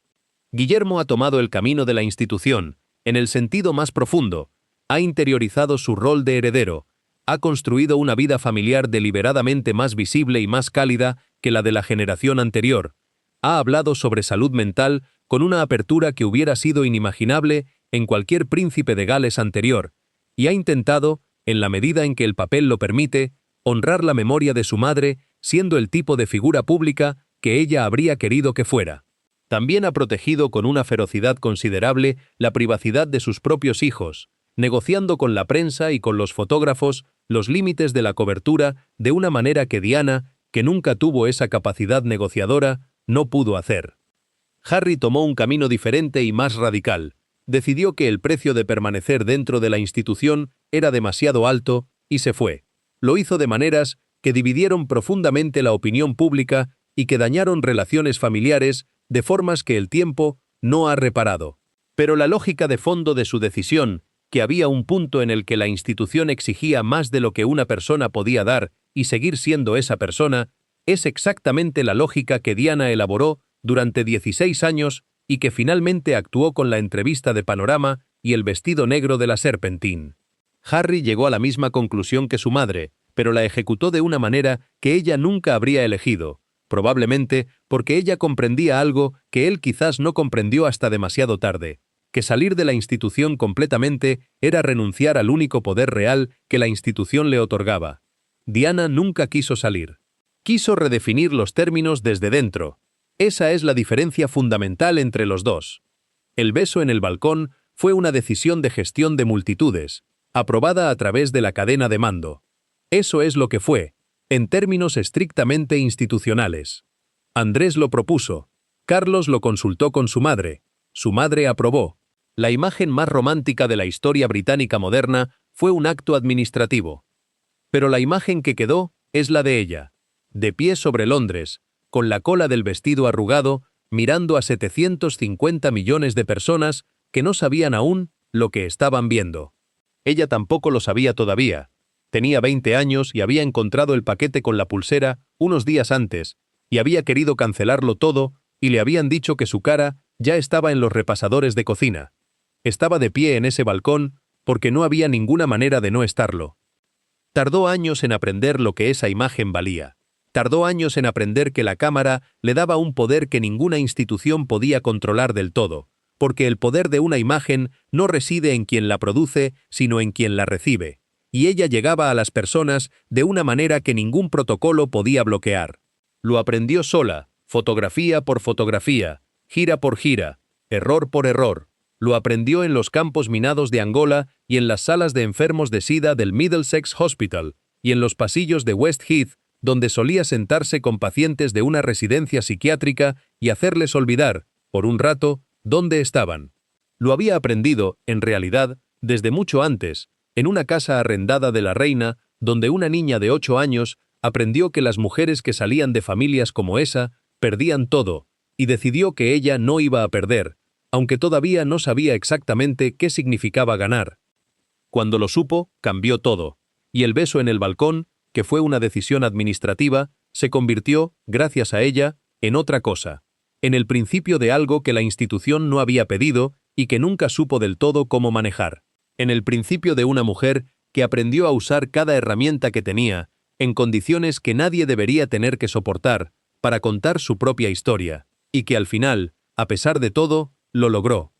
Guillermo ha tomado el camino de la institución, en el sentido más profundo, ha interiorizado su rol de heredero, ha construido una vida familiar deliberadamente más visible y más cálida que la de la generación anterior, ha hablado sobre salud mental con una apertura que hubiera sido inimaginable en cualquier príncipe de Gales anterior, y ha intentado, en la medida en que el papel lo permite, honrar la memoria de su madre, siendo el tipo de figura pública que ella habría querido que fuera. También ha protegido con una ferocidad considerable la privacidad de sus propios hijos, negociando con la prensa y con los fotógrafos los límites de la cobertura de una manera que Diana, que nunca tuvo esa capacidad negociadora, no pudo hacer. Harry tomó un camino diferente y más radical. Decidió que el precio de permanecer dentro de la institución era demasiado alto y se fue. Lo hizo de maneras que dividieron profundamente la opinión pública y que dañaron relaciones familiares de formas que el tiempo no ha reparado. Pero la lógica de fondo de su decisión, que había un punto en el que la institución exigía más de lo que una persona podía dar y seguir siendo esa persona, es exactamente la lógica que Diana elaboró durante 16 años y que finalmente actuó con la entrevista de Panorama y el vestido negro de la Serpentín. Harry llegó a la misma conclusión que su madre, pero la ejecutó de una manera que ella nunca habría elegido, probablemente porque ella comprendía algo que él quizás no comprendió hasta demasiado tarde, que salir de la institución completamente era renunciar al único poder real que la institución le otorgaba. Diana nunca quiso salir. Quiso redefinir los términos desde dentro. Esa es la diferencia fundamental entre los dos. El beso en el balcón fue una decisión de gestión de multitudes, aprobada a través de la cadena de mando. Eso es lo que fue, en términos estrictamente institucionales. Andrés lo propuso, Carlos lo consultó con su madre aprobó. La imagen más romántica de la historia británica moderna fue un acto administrativo. Pero la imagen que quedó es la de ella, de pie sobre Londres, con la cola del vestido arrugado, mirando a 750 millones de personas que no sabían aún lo que estaban viendo. Ella tampoco lo sabía todavía. Tenía 20 años y había encontrado el paquete con la pulsera unos días antes, y había querido cancelarlo todo, y le habían dicho que su cara ya estaba en los repasadores de cocina. Estaba de pie en ese balcón porque no había ninguna manera de no estarlo. Tardó años en aprender lo que esa imagen valía. Tardó años en aprender que la cámara le daba un poder que ninguna institución podía controlar del todo, porque el poder de una imagen no reside en quien la produce, sino en quien la recibe, y ella llegaba a las personas de una manera que ningún protocolo podía bloquear. Lo aprendió sola, fotografía por fotografía, gira por gira, error por error. Lo aprendió en los campos minados de Angola y en las salas de enfermos de SIDA del Middlesex Hospital, y en los pasillos de West Heath, donde solía sentarse con pacientes de una residencia psiquiátrica y hacerles olvidar, por un rato, dónde estaban. Lo había aprendido, en realidad, desde mucho antes, en una casa arrendada de la reina, donde una niña de 8 años aprendió que las mujeres que salían de familias como esa perdían todo, y decidió que ella no iba a perder, aunque todavía no sabía exactamente qué significaba ganar. Cuando lo supo, cambió todo, y el beso en el balcón, que fue una decisión administrativa, se convirtió, gracias a ella, en otra cosa, en el principio de algo que la institución no había pedido y que nunca supo del todo cómo manejar, en el principio de una mujer que aprendió a usar cada herramienta que tenía, en condiciones que nadie debería tener que soportar, para contar su propia historia, y que al final, a pesar de todo, lo logró.